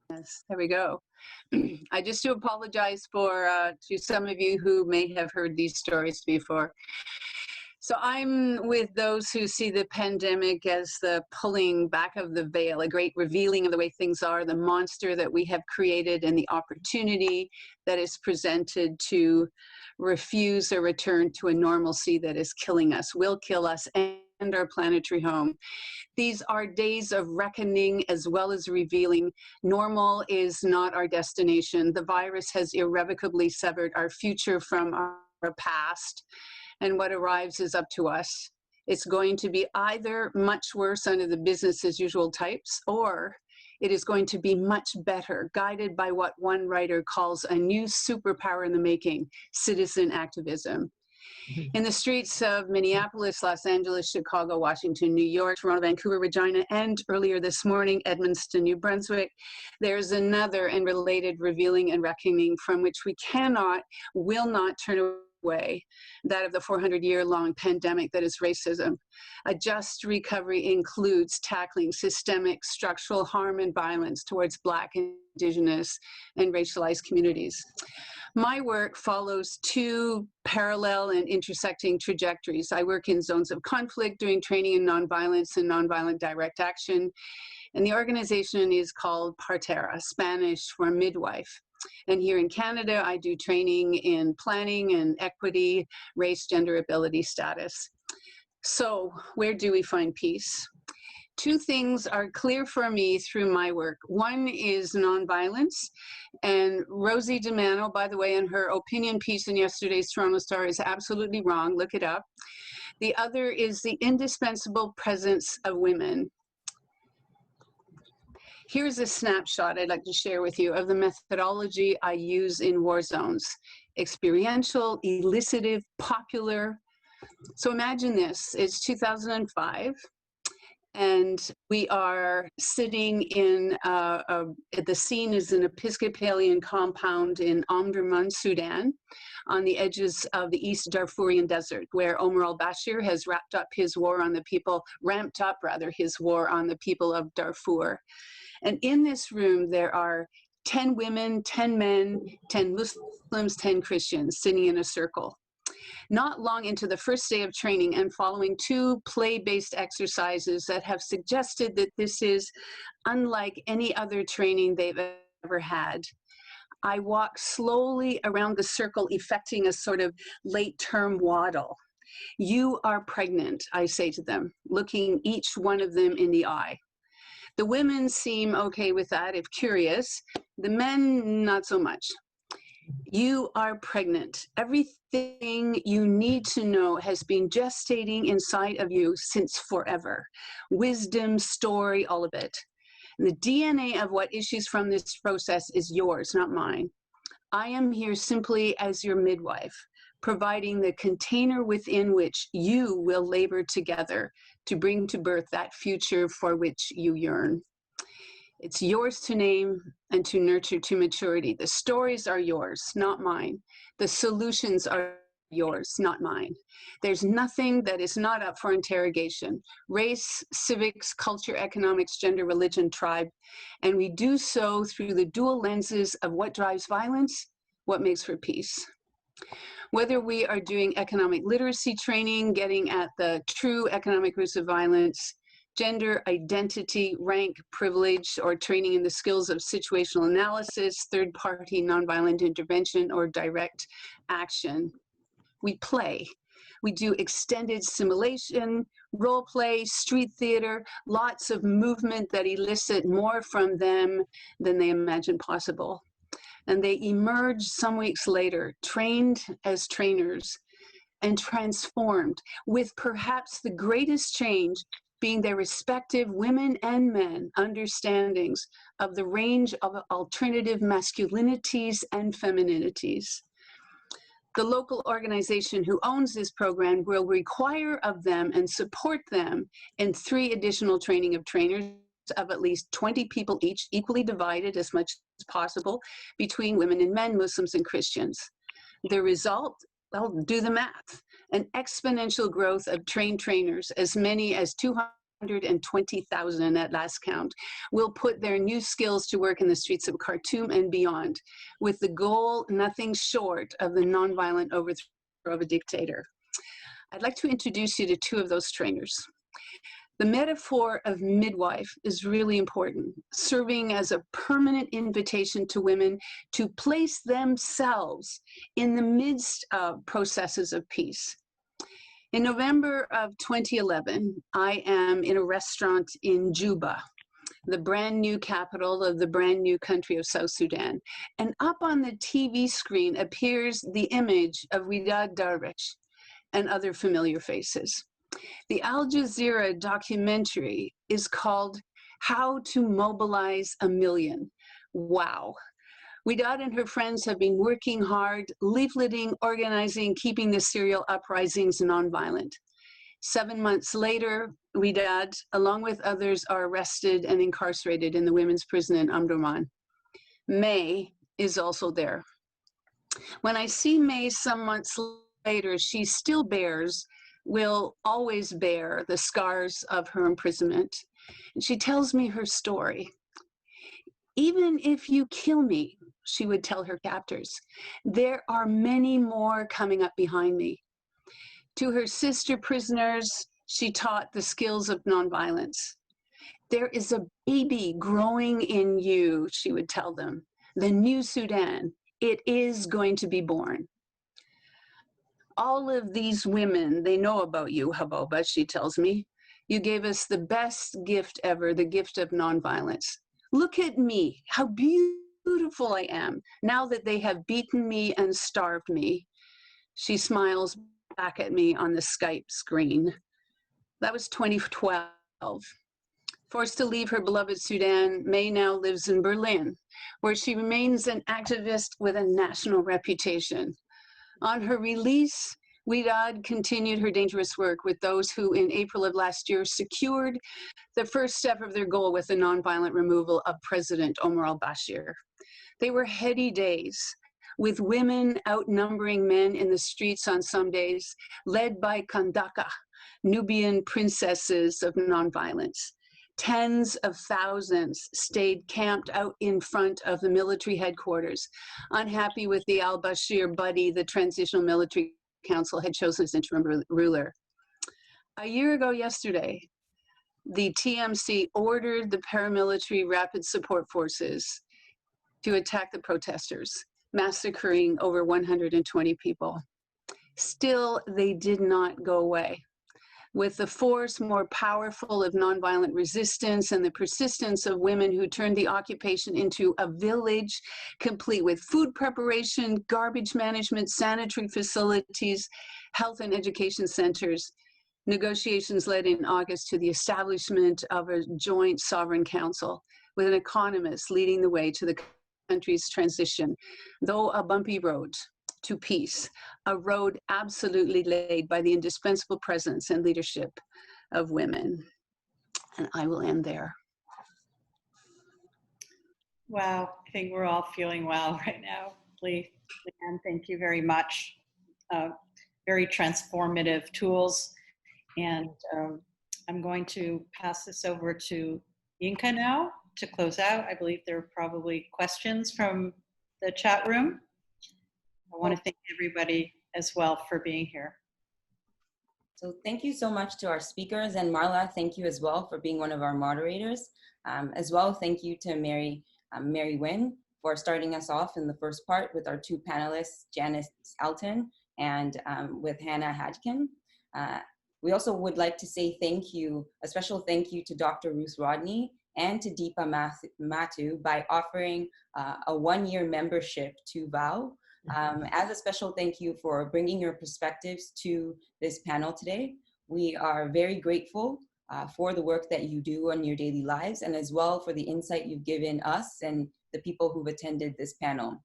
Yes, there we go. I just do apologize to some of you who may have heard these stories before. So I'm with those who see the pandemic as the pulling back of the veil, a great revealing of the way things are, the monster that we have created, and the opportunity that is presented to refuse a return to a normalcy that is killing us, will kill us, and our planetary home. These are days of reckoning as well as revealing. Normal is not our destination. The virus has irrevocably severed our future from our past, and what arrives is up to us. It's going to be either much worse under the business as usual types, or it is going to be much better, guided by what one writer calls a new superpower in the making, citizen activism. In the streets of Minneapolis, Los Angeles, Chicago, Washington, New York, Toronto, Vancouver, Regina, and earlier this morning, Edmundston, New Brunswick, there's another and related revealing and reckoning from which we will not turn away, that of the 400-year-long pandemic that is racism. A just recovery includes tackling systemic structural harm and violence towards Black, Indigenous, and racialized communities. My work follows two parallel and intersecting trajectories. I work in zones of conflict, doing training in nonviolence and nonviolent direct action, and the organization is called Parterra, Spanish for midwife. And here in Canada, I do training in planning and equity, race, gender, ability, status. So where do we find peace? Two things are clear for me through my work. One is nonviolence, and Rosie DiMano, by the way, in her opinion piece in yesterday's Toronto Star is absolutely wrong, look it up. The other is the indispensable presence of women. Here's a snapshot I'd like to share with you of the methodology I use in war zones. Experiential, elicitive, popular. So imagine this, it's 2005. And we are sitting in, the scene is an Episcopalian compound in Omdurman, Sudan, on the edges of the East Darfurian desert, where Omar al-Bashir has ramped up his war on the people of Darfur. And in this room, there are 10 women, 10 men, 10 Muslims, 10 Christians sitting in a circle. Not long into the first day of training and following 2 play-based exercises that have suggested that this is unlike any other training they've ever had, I walk slowly around the circle, effecting a sort of late-term waddle. "You are pregnant," I say to them, looking each one of them in the eye. The women seem okay with that, if curious. The men, not so much. "You are pregnant. Everything you need to know has been gestating inside of you since forever. Wisdom, story, all of it. And the DNA of what issues from this process is yours, not mine. I am here simply as your midwife, providing the container within which you will labor together to bring to birth that future for which you yearn. It's yours to name and to nurture to maturity. The stories are yours, not mine. The solutions are yours, not mine. There's nothing that is not up for interrogation. Race, civics, culture, economics, gender, religion, tribe. And we do so through the dual lenses of what drives violence, what makes for peace." Whether we are doing economic literacy training, getting at the true economic roots of violence, gender, identity, rank, privilege, or training in the skills of situational analysis, third-party nonviolent intervention, or direct action, we play. We do extended simulation, role play, street theater, lots of movement that elicit more from them than they imagine possible. And they emerge some weeks later, trained as trainers and transformed, with perhaps the greatest change being their respective women and men understandings of the range of alternative masculinities and femininities. The local organization who owns this program will require of them and support them in 3 additional training of trainers of at least 20 people each, equally divided as much as possible between women and men, Muslims and Christians. The result, well, do the math. An exponential growth of trained trainers, as many as 220,000 at last count, will put their new skills to work in the streets of Khartoum and beyond, with the goal nothing short of the nonviolent overthrow of a dictator. I'd like to introduce you to 2 of those trainers. The metaphor of midwife is really important, serving as a permanent invitation to women to place themselves in the midst of processes of peace. In November of 2011, I am in a restaurant in Juba, the brand new capital of the brand new country of South Sudan. And up on the TV screen appears the image of Widad Darwish and other familiar faces. The Al Jazeera documentary is called How to Mobilize a Million. Wow. Widad and her friends have been working hard, leafleting, organizing, keeping the serial uprisings nonviolent. 7 months later, Widad, along with others, are arrested and incarcerated in the women's prison in Omdurman. May is also there. When I see May some months later, she still will always bear the scars of her imprisonment. And she tells me her story. "Even if you kill me," she would tell her captors, "there are many more coming up behind me." To her sister prisoners, she taught the skills of nonviolence. "There is a baby growing in you," she would tell them. "The new Sudan, it is going to be born." "All of these women, they know about you, Haboba," she tells me. "You gave us the best gift ever, the gift of nonviolence. Look at me, how beautiful I am, now that they have beaten me and starved me." She smiles back at me on the Skype screen. That was 2012. Forced to leave her beloved Sudan, May now lives in Berlin, where she remains an activist with a national reputation. On her release, Widad continued her dangerous work with those who in April of last year secured the first step of their goal with the nonviolent removal of President Omar al-Bashir. They were heady days, with women outnumbering men in the streets on some days, led by Kandaka, Nubian princesses of nonviolence. Tens of thousands stayed camped out in front of the military headquarters, unhappy with the al-Bashir buddy the Transitional Military Council had chosen as interim ruler. A year ago yesterday, the TMC ordered the paramilitary rapid support forces to attack the protesters, massacring over 120 people. Still, they did not go away. With the force more powerful of nonviolent resistance and the persistence of women who turned the occupation into a village complete with food preparation, garbage management, sanitary facilities, health and education centers, negotiations led in August to the establishment of a joint sovereign council with an economist leading the way to the country's transition, though a bumpy road to peace, a road absolutely laid by the indispensable presence and leadership of women. And I will end there. Wow, I think we're all feeling well right now. Leanne, thank you very much. Very transformative tools. And I'm going to pass this over to Inka now to close out. I believe there are probably questions from the chat room. I want to thank everybody as well for being here. So thank you so much to our speakers, and Marla, thank you as well for being one of our moderators. As well, thank you to Mary-Wynne for starting us off in the first part with our two panelists, Janis, Alton, and with Hannah Hadkin. We also would like to say thank you, a special thank you to Dr. Ruth Rodney and to Deepa Matoo by offering a one-year membership to VOW. As a special thank you for bringing your perspectives to this panel today. We are very grateful for the work that you do on your daily lives, and as well for the insight you've given us and the people who've attended this panel.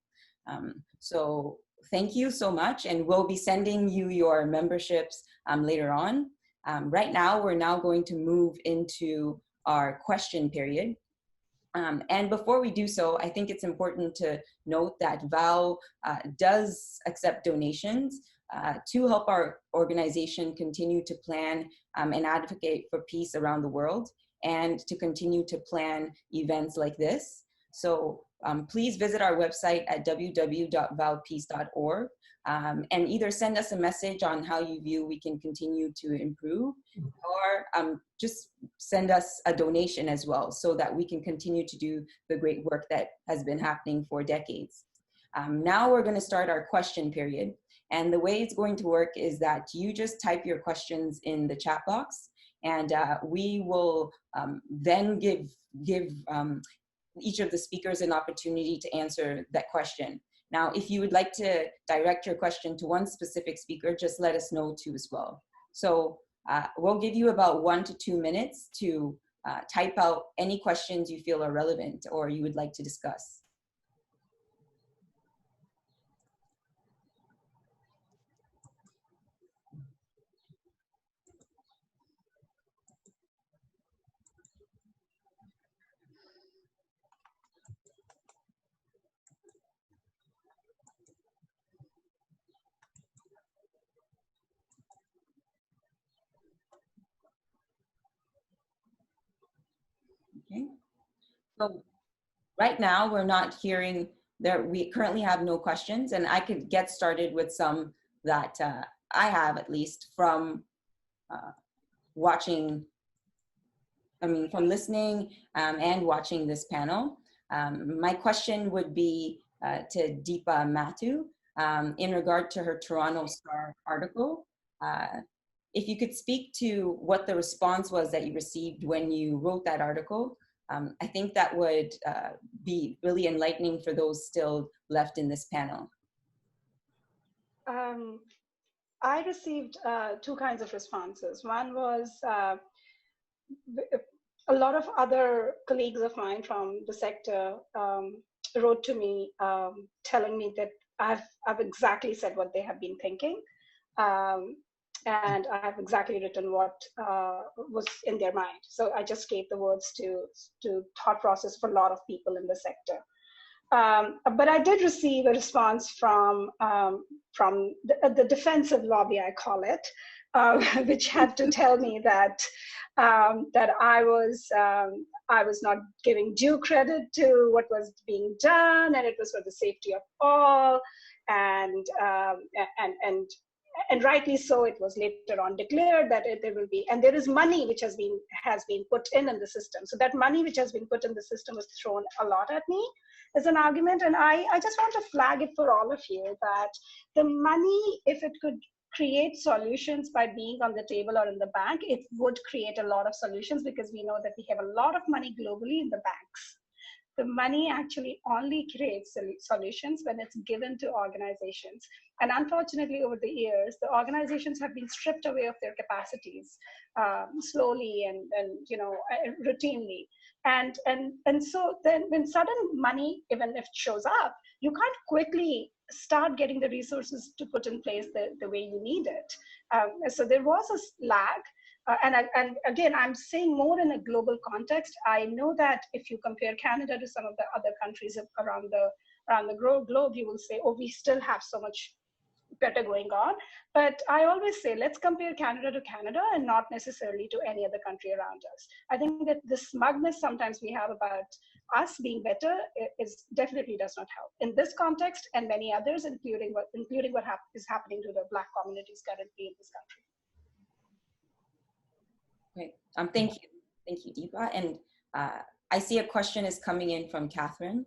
So thank you so much, and we'll be sending you your memberships later on. Right now, we're now going to move into our question period. And before we do so, I think it's important to note that VOW does accept donations to help our organization continue to plan and advocate for peace around the world, and to continue to plan events like this. So please visit our website at www.vowpeace.org and either send us a message on how you view we can continue to improve, or just send us a donation as well, so that we can continue to do the great work that has been happening for decades. Now we're going to start our question period. And the way it's going to work is that you just type your questions in the chat box, and we will then give each of the speakers an opportunity to answer that question. Now, if you would like to direct your question to one specific speaker, just let us know too as well. So we'll give you about 1 to 2 minutes to type out any questions you feel are relevant or you would like to discuss. Okay. So right now we're not hearing there. We currently have no questions, and I could get started with some that I have, at least from watching. From listening and watching this panel. My question would be to Deepa Matoo in regard to her Toronto Star article. If you could speak to what the response was that you received when you wrote that article, I think that would be really enlightening for those still left in this panel. I received two kinds of responses. One was a lot of other colleagues of mine from the sector wrote to me telling me that I've exactly said what they have been thinking. and I have exactly written what was in their mind. So I just gave the words to thought process for a lot of people in the sector. But I did receive a response from the defensive lobby, I call it, which had to tell me that that I was not giving due credit to what was being done, and it was for the safety of all, and rightly so. It was later on declared that there will be, and there is money which has been put in the system. So that money which has been put in the system was thrown a lot at me as an argument, and I just want to flag it for all of you that the money, if it could create solutions by being on the table or in the bank, it would create a lot of solutions, because we know that we have a lot of money globally in the banks. The money actually only creates solutions when it's given to organizations. And unfortunately, over the years, the organizations have been stripped away of their capacities slowly and routinely. And so then when sudden money, even if it shows up, you can't quickly start getting the resources to put in place the way you need it. So there was a lag. And again, I'm saying more in a global context. I know that if you compare Canada to some of the other countries around the globe, you will say, oh, we still have so much better going on. But I always say, let's compare Canada to Canada and not necessarily to any other country around us. I think that the smugness sometimes we have about us being better definitely does not help in this context and many others, including what is happening to the Black communities currently in this country. Great. Thank you, Deepa. And I see a question is coming in from Catherine.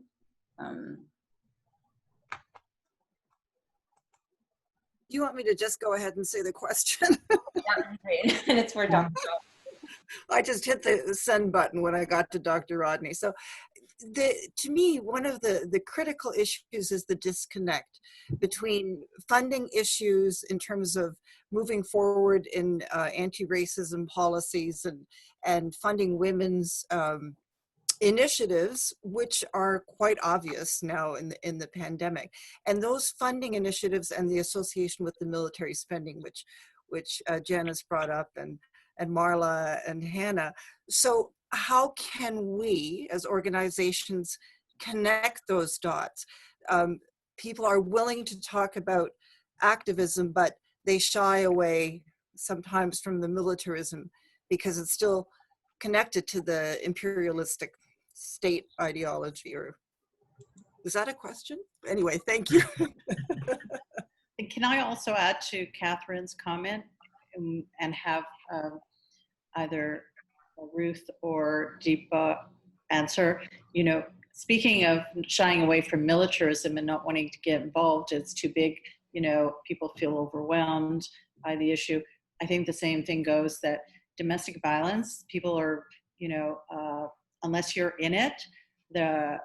Do you want me to just go ahead and say the question? That would be great. And it's for Dr. I just hit the send button when I got to Dr. Rodney. So to me, one of the critical issues is the disconnect between funding issues in terms of moving forward in anti-racism policies and funding women's initiatives, which are quite obvious now in the pandemic, and those funding initiatives and the association with the military spending, which Janice brought up, and Marla and Hannah. So how can we as organizations connect those dots? People are willing to talk about activism, but they shy away sometimes from the militarism because it's still connected to the imperialistic state ideology. Or is that a question? Anyway, thank you. Can I also add to Catherine's comment and have either Ruth or Deepa answer? You know, speaking of shying away from militarism and not wanting to get involved, it's too big, you know, people feel overwhelmed by the issue. I think the same thing goes that domestic violence, people are, you know, unless you're in it, the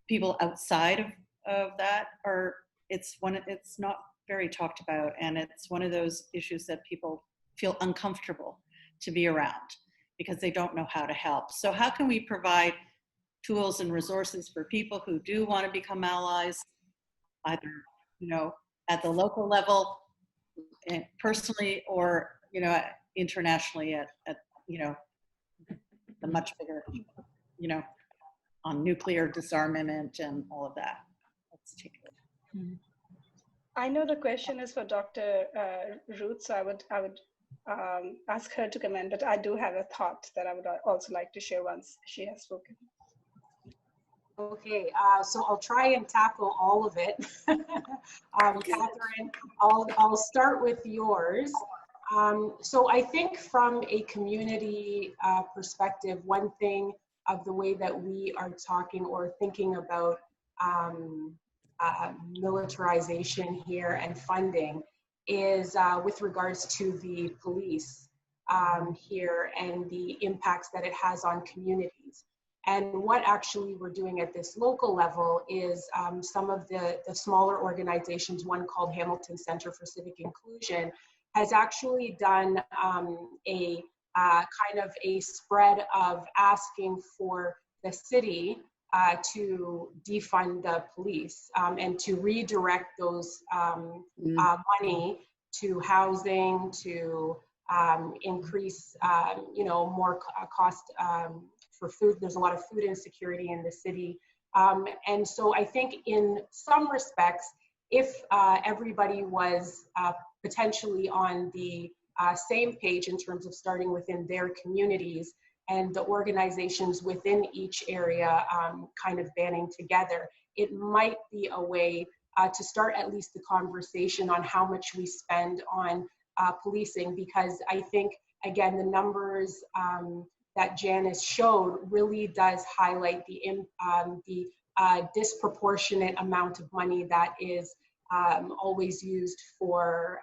people outside of that are, it's not very talked about, and it's one of those issues that people feel uncomfortable to be around because they don't know how to help. So how can we provide tools and resources for people who do want to become allies, either, you know, at the local level, personally, or, you know, internationally at you know, the much bigger, you know, on nuclear disarmament and all of that. Let's take it. I know the question is for Dr. Ruth, so I would ask her to comment, but I do have a thought that I would also like to share once she has spoken. Okay, so I'll try and tackle all of it. Catherine, I'll start with yours. So I think from a community perspective, one thing of the way that we are talking or thinking about militarization here and funding is with regards to the police here and the impacts that it has on communities. And what actually we're doing at this local level is some of the smaller organizations, one called Hamilton Center for Civic Inclusion, has actually done a kind of a spread of asking for the city to defund the police and to redirect those money to housing, to increase, more cost for food. There's a lot of food insecurity in the city. And so I think in some respects, if everybody was potentially on the same page in terms of starting within their communities and the organizations within each area kind of banding together, it might be a way to start at least the conversation on how much we spend on policing, because I think, again, the numbers that Janice showed really does highlight the disproportionate amount of money that is always used for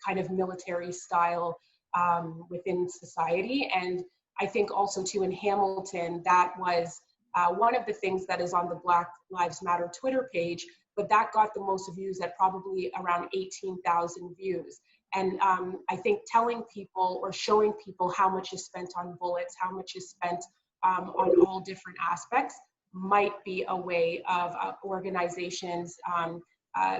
kind of military style within society. And I think also too in Hamilton, that was one of the things that is on the Black Lives Matter Twitter page, but that got the most views at probably around 18,000 views. And I think telling people or showing people how much is spent on bullets, how much is spent on all different aspects might be a way of organizations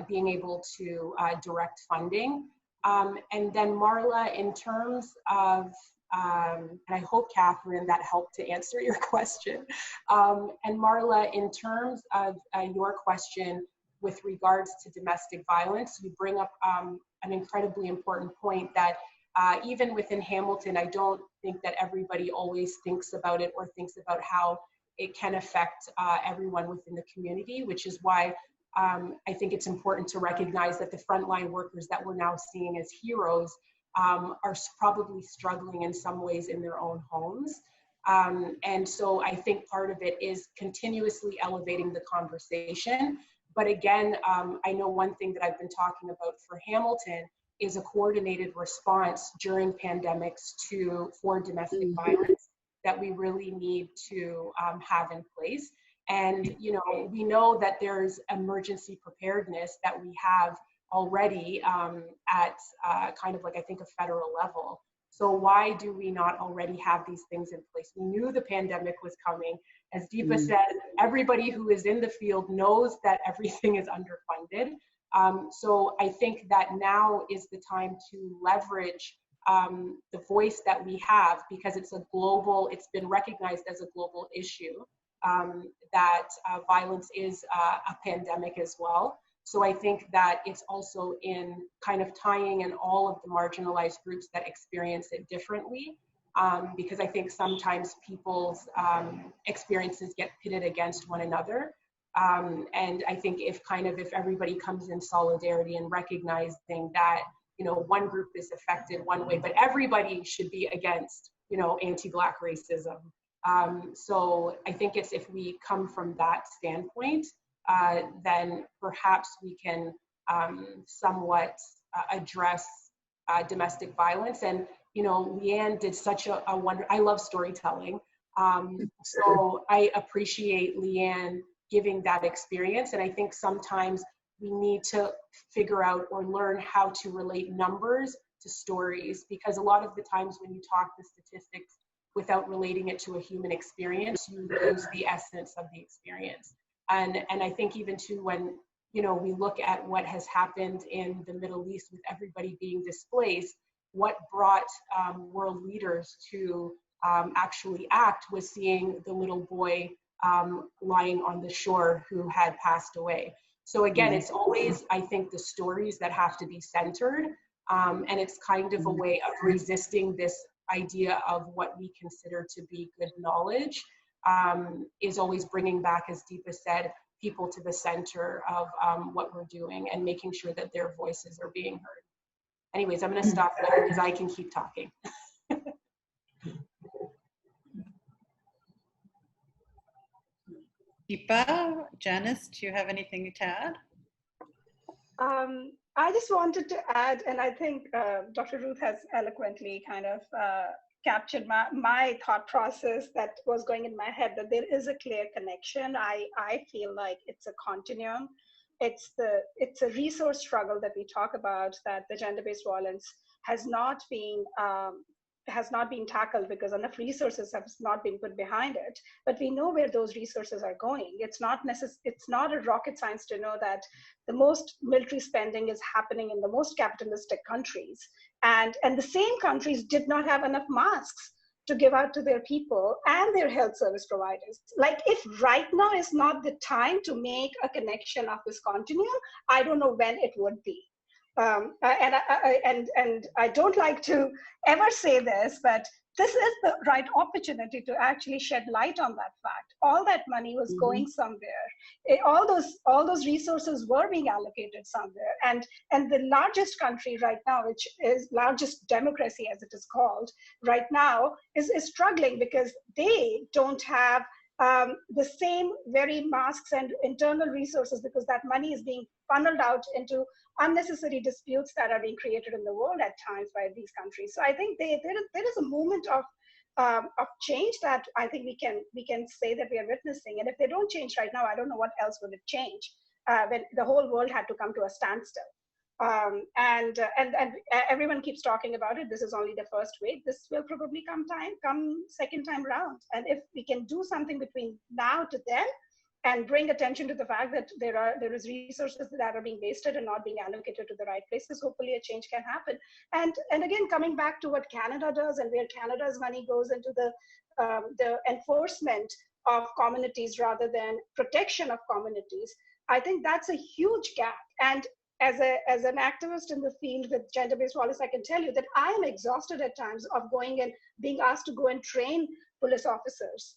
being able to direct funding. And then Marla, in terms of, and I hope, Catherine, that helped to answer your question. And Marla, in terms of your question with regards to domestic violence, you bring up an incredibly important point that even within Hamilton, I don't think that everybody always thinks about it or thinks about how it can affect everyone within the community, which is why I think it's important to recognize that the frontline workers that we're now seeing as heroes are probably struggling in some ways in their own homes. And so I think part of it is continuously elevating the conversation. But again, I know one thing that I've been talking about for Hamilton is a coordinated response during pandemics for domestic violence that we really need to have in place. And, we know that there's emergency preparedness that we have already at kind of like, I think, a federal level. So why do we not already have these things in place? We knew the pandemic was coming. As Deepa said, everybody who is in the field knows that everything is underfunded. So I think that now is the time to leverage the voice that we have, because it's been recognized as a global issue, that violence is a pandemic as well. So I think that it's also in kind of tying in all of the marginalized groups that experience it differently, because I think sometimes people's experiences get pitted against one another. And I think if everybody comes in solidarity and recognizing that, one group is affected one way, but everybody should be against, anti-Black racism. So I think it's if we come from that standpoint, then perhaps we can somewhat address domestic violence. And, Leanne did such a wonder. I love storytelling. So I appreciate Leanne giving that experience. And I think sometimes we need to figure out or learn how to relate numbers to stories, because a lot of the times when you talk the statistics without relating it to a human experience, you lose the essence of the experience. And I think even too, when, we look at what has happened in the Middle East with everybody being displaced, what brought world leaders to actually act was seeing the little boy lying on the shore who had passed away. So again, it's always, I think, the stories that have to be centered. And it's kind of a way of resisting this idea of what we consider to be good knowledge, is always bringing back, as Deepa said, people to the center of what we're doing and making sure that their voices are being heard. Anyways, I'm going to stop there because I can keep talking. Deepa, Janice, do you have anything to add? I just wanted to add, and I think Dr. Ruth has eloquently kind of captured my thought process that was going in my head, that there is a clear connection. I feel like it's a continuum. It's a resource struggle that we talk about, that the gender-based violence has not been has not been tackled because enough resources have not been put behind it. But we know where those resources are going. It's not a rocket science to know that the most military spending is happening in the most capitalistic countries. And the same countries did not have enough masks to give out to their people and their health service providers. Like, if right now is not the time to make a connection of this continuum, I don't know when it would be. And I don't like to ever say this, but this is the right opportunity to actually shed light on that fact. All that money was going somewhere. All those resources were being allocated somewhere. And the largest country right now, which is largest democracy as it is called right now, is struggling because they don't have the same very masks and internal resources, because that money is being funneled out into unnecessary disputes that are being created in the world at times by these countries. So I think there is a movement of change that I think we can say that we are witnessing. And if they don't change right now, I don't know what else would it change when the whole world had to come to a standstill. And everyone keeps talking about it. This is only the first wave. This will probably come second time round. And if we can do something between now to then, and bring attention to the fact that there is resources that are being wasted and not being allocated to the right places, hopefully a change can happen. And again, coming back to what Canada does and where Canada's money goes into the enforcement of communities rather than protection of communities, I think that's a huge gap. And as an activist in the field with gender-based violence, I can tell you that I am exhausted at times of going and being asked to go and train police officers.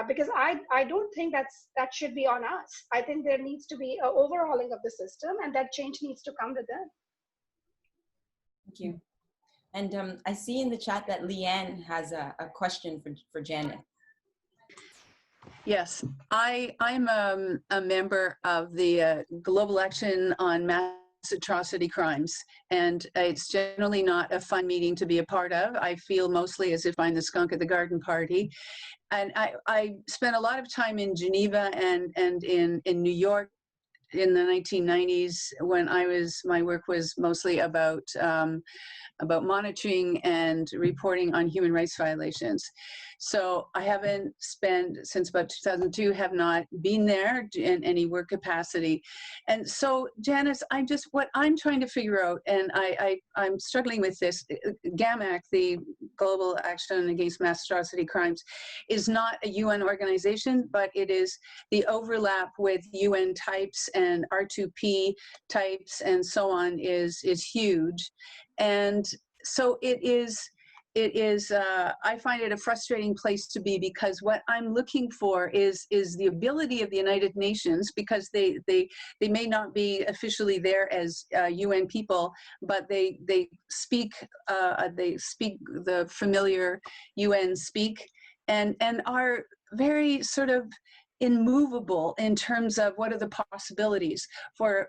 Because I don't think that should be on us. I think there needs to be an overhauling of the system, and that change needs to come with them. Thank you. And I see in the chat that Leanne has a question for Janis. Yes, I'm a member of the Global Action on Mass Atrocity Crimes, and it's generally not a fun meeting to be a part of. I feel mostly as if I'm the skunk at the garden party. And I spent a lot of time in Geneva and in New York in the 1990s when my work was mostly about monitoring and reporting on human rights violations. So I haven't spent, since about 2002, have not been there in any work capacity. And so, Janice, what I'm trying to figure out, and I'm struggling with this, GAMAC, the Global Action Against Mass Atrocity Crimes, is not a UN organization, but it is the overlap with UN types and R2P types and so on is huge. And so it is, I find it a frustrating place to be, because what I'm looking for is the ability of the United Nations, because they may not be officially there as UN people, but they speak the familiar UN speak, and are very sort of immovable in terms of what are the possibilities for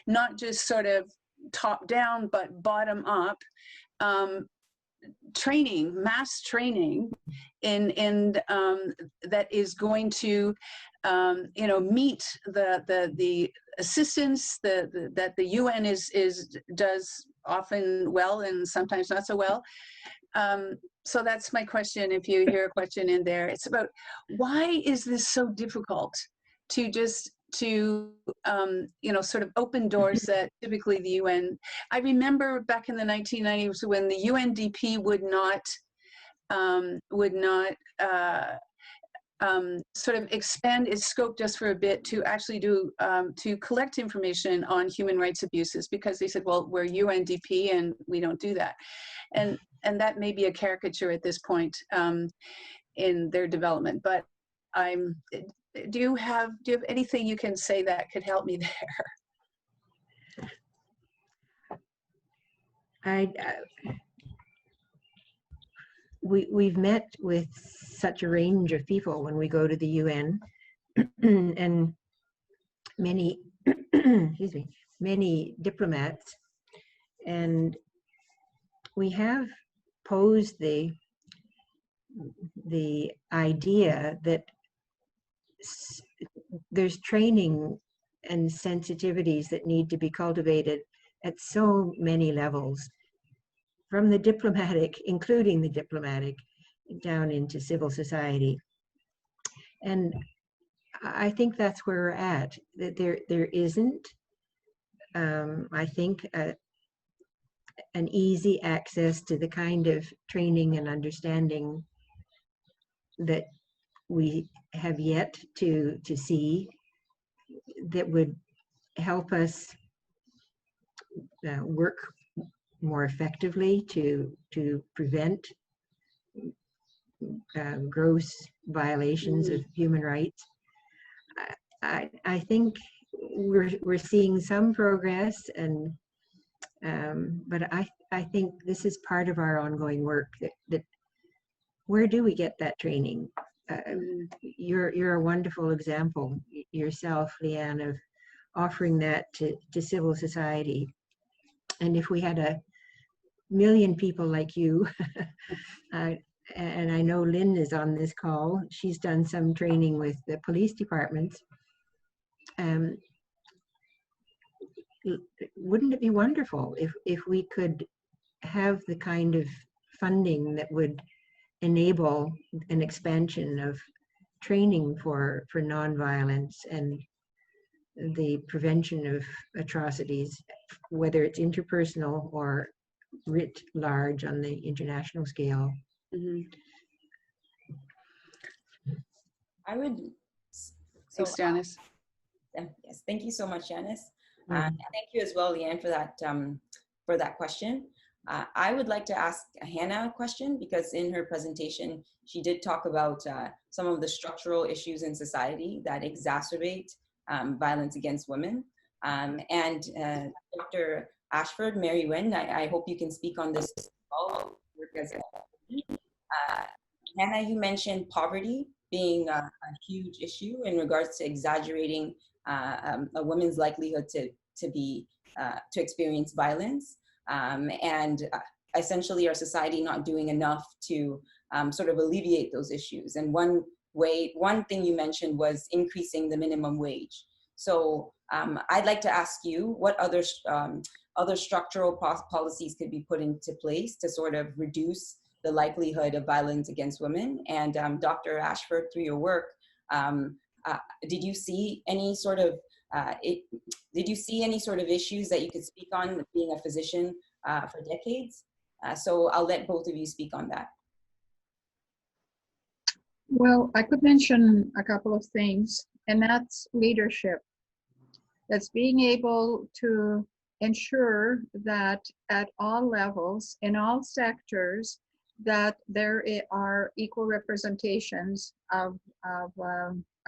not just sort of top down, but bottom up training, mass training in that is going to meet the assistance that the UN does often well and sometimes not so well. So that's my question. If you hear a question in there, it's about why is this so difficult to just sort of open doors that typically the UN. I remember back in the 1990s when the UNDP would not sort of expand its scope just for a bit to actually do to collect information on human rights abuses, because they said, well, we're UNDP and we don't do that, and that may be a caricature at this point in their development, but do you have anything you can say that could help me there? We've met with such a range of people when we go to the UN, and many many diplomats, and we have posed the idea that there's training and sensitivities that need to be cultivated at so many levels, from the diplomatic, including the diplomatic, down into civil society. And I think that's where we're at, that there isn't, I think, an easy access to the kind of training and understanding that we have yet to see that would help us work more effectively to prevent gross violations of human rights. I think we're seeing some progress, and but I think this is part of our ongoing work. That where do we get that training? You're a wonderful example yourself, Leanne, of offering that to civil society. And if we had 1 million people like you, and I know Lynn is on this call, she's done some training with the police departments. Wouldn't it be wonderful if we could have the kind of funding that would enable an expansion of training for nonviolence and the prevention of atrocities, whether it's interpersonal or writ large on the international scale? Mm-hmm. I would. Thanks, Janice. Yes, thank you so much, Janice. Thank you as well, Leanne, for that question. I would like to ask Hannah a question, because in her presentation, she did talk about some of the structural issues in society that exacerbate violence against women. And Dr. Ashford, Mary-Wynne, I hope you can speak on this as well. Hannah, you mentioned poverty being a huge issue in regards to exaggerating a woman's likelihood to experience violence, and essentially our society not doing enough to sort of alleviate those issues. And one thing you mentioned was increasing the minimum wage. So I'd like to ask you what other structural policies could be put into place to sort of reduce the likelihood of violence against women. And Dr. Ashford, through your work, did you see any sort of issues that you could speak on, being a physician for decades? So I'll let both of you speak on that. Well, I could mention a couple of things, and that's leadership. That's being able to ensure that at all levels, in all sectors, that there are equal representations of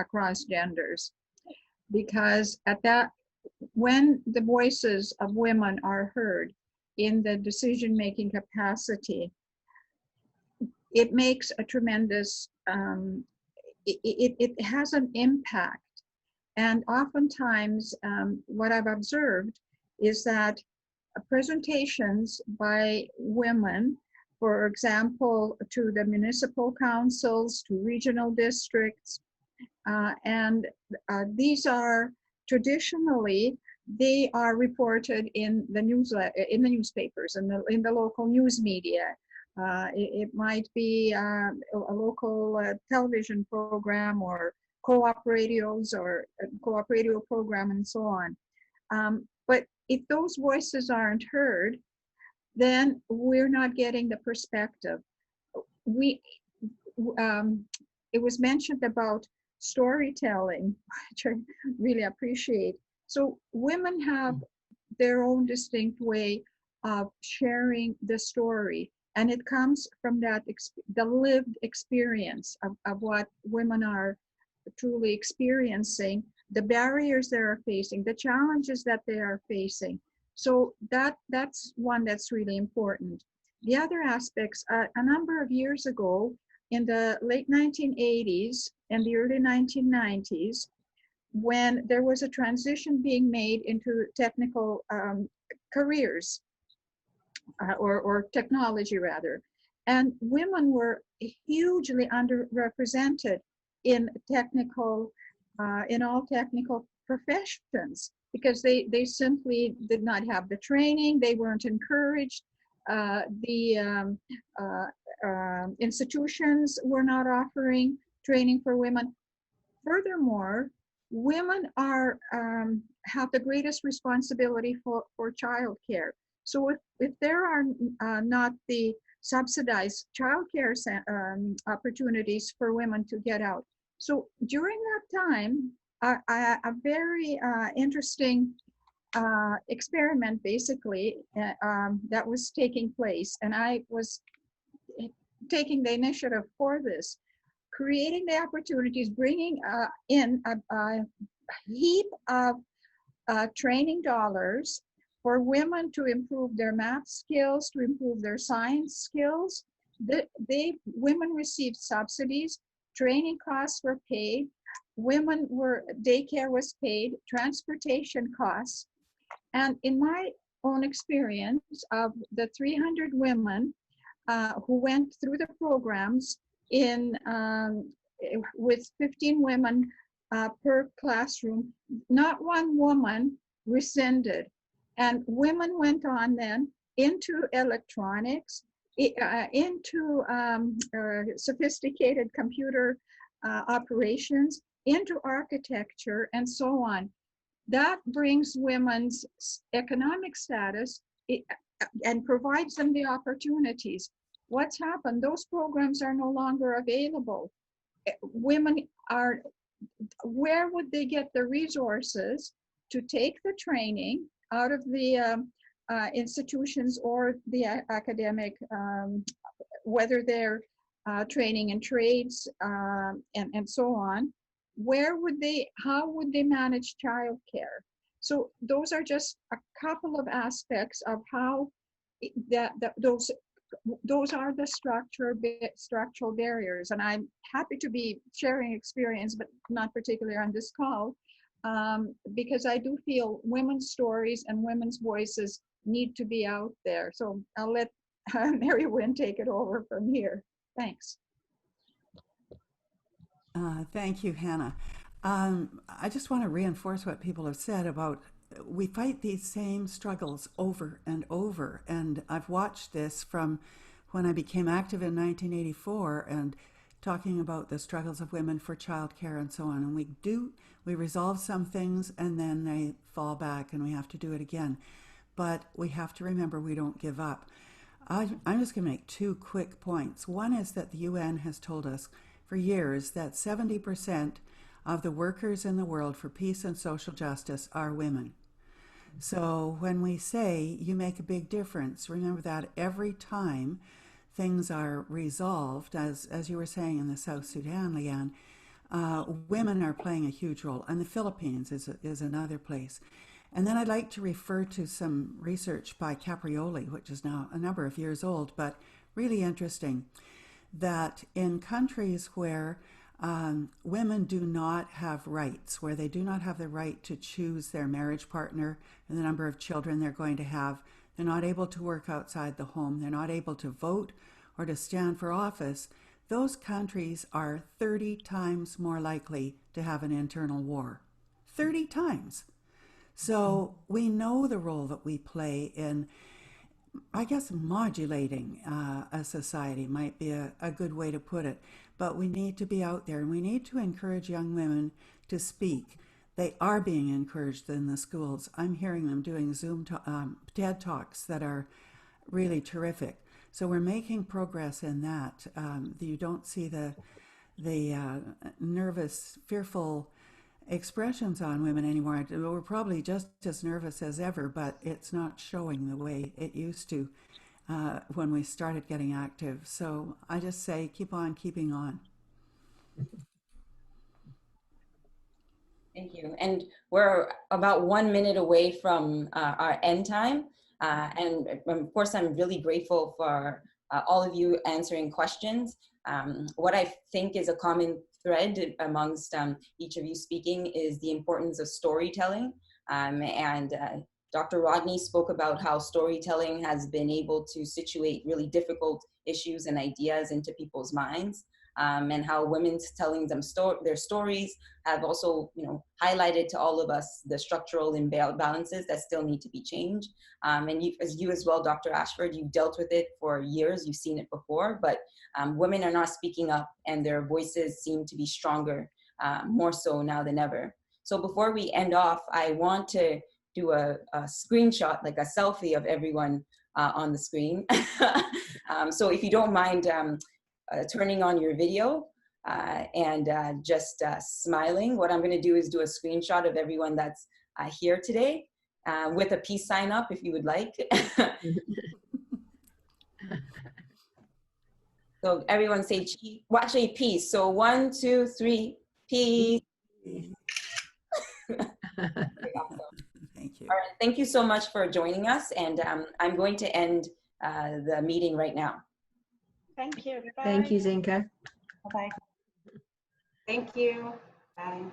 across genders. Because when the voices of women are heard in the decision-making capacity, it makes a tremendous, it has an impact. And oftentimes, what I've observed is that presentations by women, for example, to the municipal councils, to regional districts, and these are traditionally, they are reported in the newspapers and in the local news media. It might be a local television program or co-op radios or a co-op radio program and so on. But if those voices aren't heard, then we're not getting the perspective. It was mentioned about storytelling, which I really appreciate. So women have their own distinct way of sharing the story, and it comes from that the lived experience of what women are truly experiencing, the barriers they are facing, the challenges that they are facing. So that's one that's really important. The other aspects, a number of years ago, in the late 1980s and the early 1990s, when there was a transition being made into technical careers, or technology rather, and women were hugely underrepresented in all technical professions, because they simply did not have the training, they weren't encouraged. Institutions were not offering training for women. Furthermore, women are have the greatest responsibility for childcare. So if there are not the subsidized childcare opportunities for women to get out. So during that time, a very interesting experiment basically that was taking place, and I was taking the initiative for this, creating the opportunities, bringing in a heap of training dollars for women to improve their math skills, to improve their science skills. Women received subsidies, training costs were paid, daycare was paid, transportation costs. And in my own experience of the 300 women who went through the programs with 15 women per classroom, not one woman rescinded. And women went on then into electronics, into sophisticated computer operations, into architecture, and so on. That brings women's economic status and provides them the opportunities. What's happened? Those programs are no longer available. Women are, where would they get the resources to take the training out of the institutions or the academic, whether they're training in trades and so on? How would they manage childcare? So those are just a couple of aspects of how those are the structural barriers. And I'm happy to be sharing experience, but not particularly on this call, because I do feel women's stories and women's voices need to be out there. So I'll let Mary-Wynne take it over from here. Thanks. Thank you, Hannah. I just want to reinforce what people have said about we fight these same struggles over and over. And I've watched this from when I became active in 1984 and talking about the struggles of women for childcare and so on. And we resolve some things and then they fall back and we have to do it again. But we have to remember we don't give up. I'm just going to make 2 quick points. One is that the UN has told us for years that 70% of the workers in the world for peace and social justice are women. So when we say you make a big difference, remember that every time things are resolved, as you were saying in the South Sudan, Leanne, women are playing a huge role, and the Philippines is another place. And then I'd like to refer to some research by Caprioli, which is now a number of years old, but really interesting, that in countries where women do not have rights, where they do not have the right to choose their marriage partner and the number of children they're going to have, they're not able to work outside the home, they're not able to vote or to stand for office, those countries are 30 times more likely to have an internal war. 30 times. So we know the role that we play in, I guess, modulating a society might be a good way to put it. But we need to be out there and we need to encourage young women to speak. They are being encouraged in the schools. I'm hearing them doing TED Talks that are really terrific. So we're making progress in that. You don't see the nervous, fearful expressions on women anymore. We're probably just as nervous as ever, but it's not showing the way it used to when we started getting active. So I just say, keep on keeping on. Thank you. And we're about 1 minute away from our end time. And of course, I'm really grateful for all of you answering questions. What I think is a common thread amongst each of you speaking is the importance of storytelling. Dr. Rodney spoke about how storytelling has been able to situate really difficult issues and ideas into people's minds. and how women's telling them their stories have also, highlighted to all of us the structural imbalances that still need to be changed. And you as well, Dr. Ashford, you've dealt with it for years, you've seen it before, but women are not speaking up and their voices seem to be stronger, more so now than ever. So before we end off, I want to do a screenshot, like a selfie of everyone on the screen. So if you don't mind turning on your video and just smiling, what I'm going to do is do a screenshot of everyone that's here today with a peace sign up if you would like. So everyone say cheese. Well, actually peace. So 1, 2, 3, peace. Thank you. All right, thank you so much for joining us, and I'm going to end the meeting right now. Thank you. Bye. Thank you, Zinka. Bye-bye. Thank you. Bye.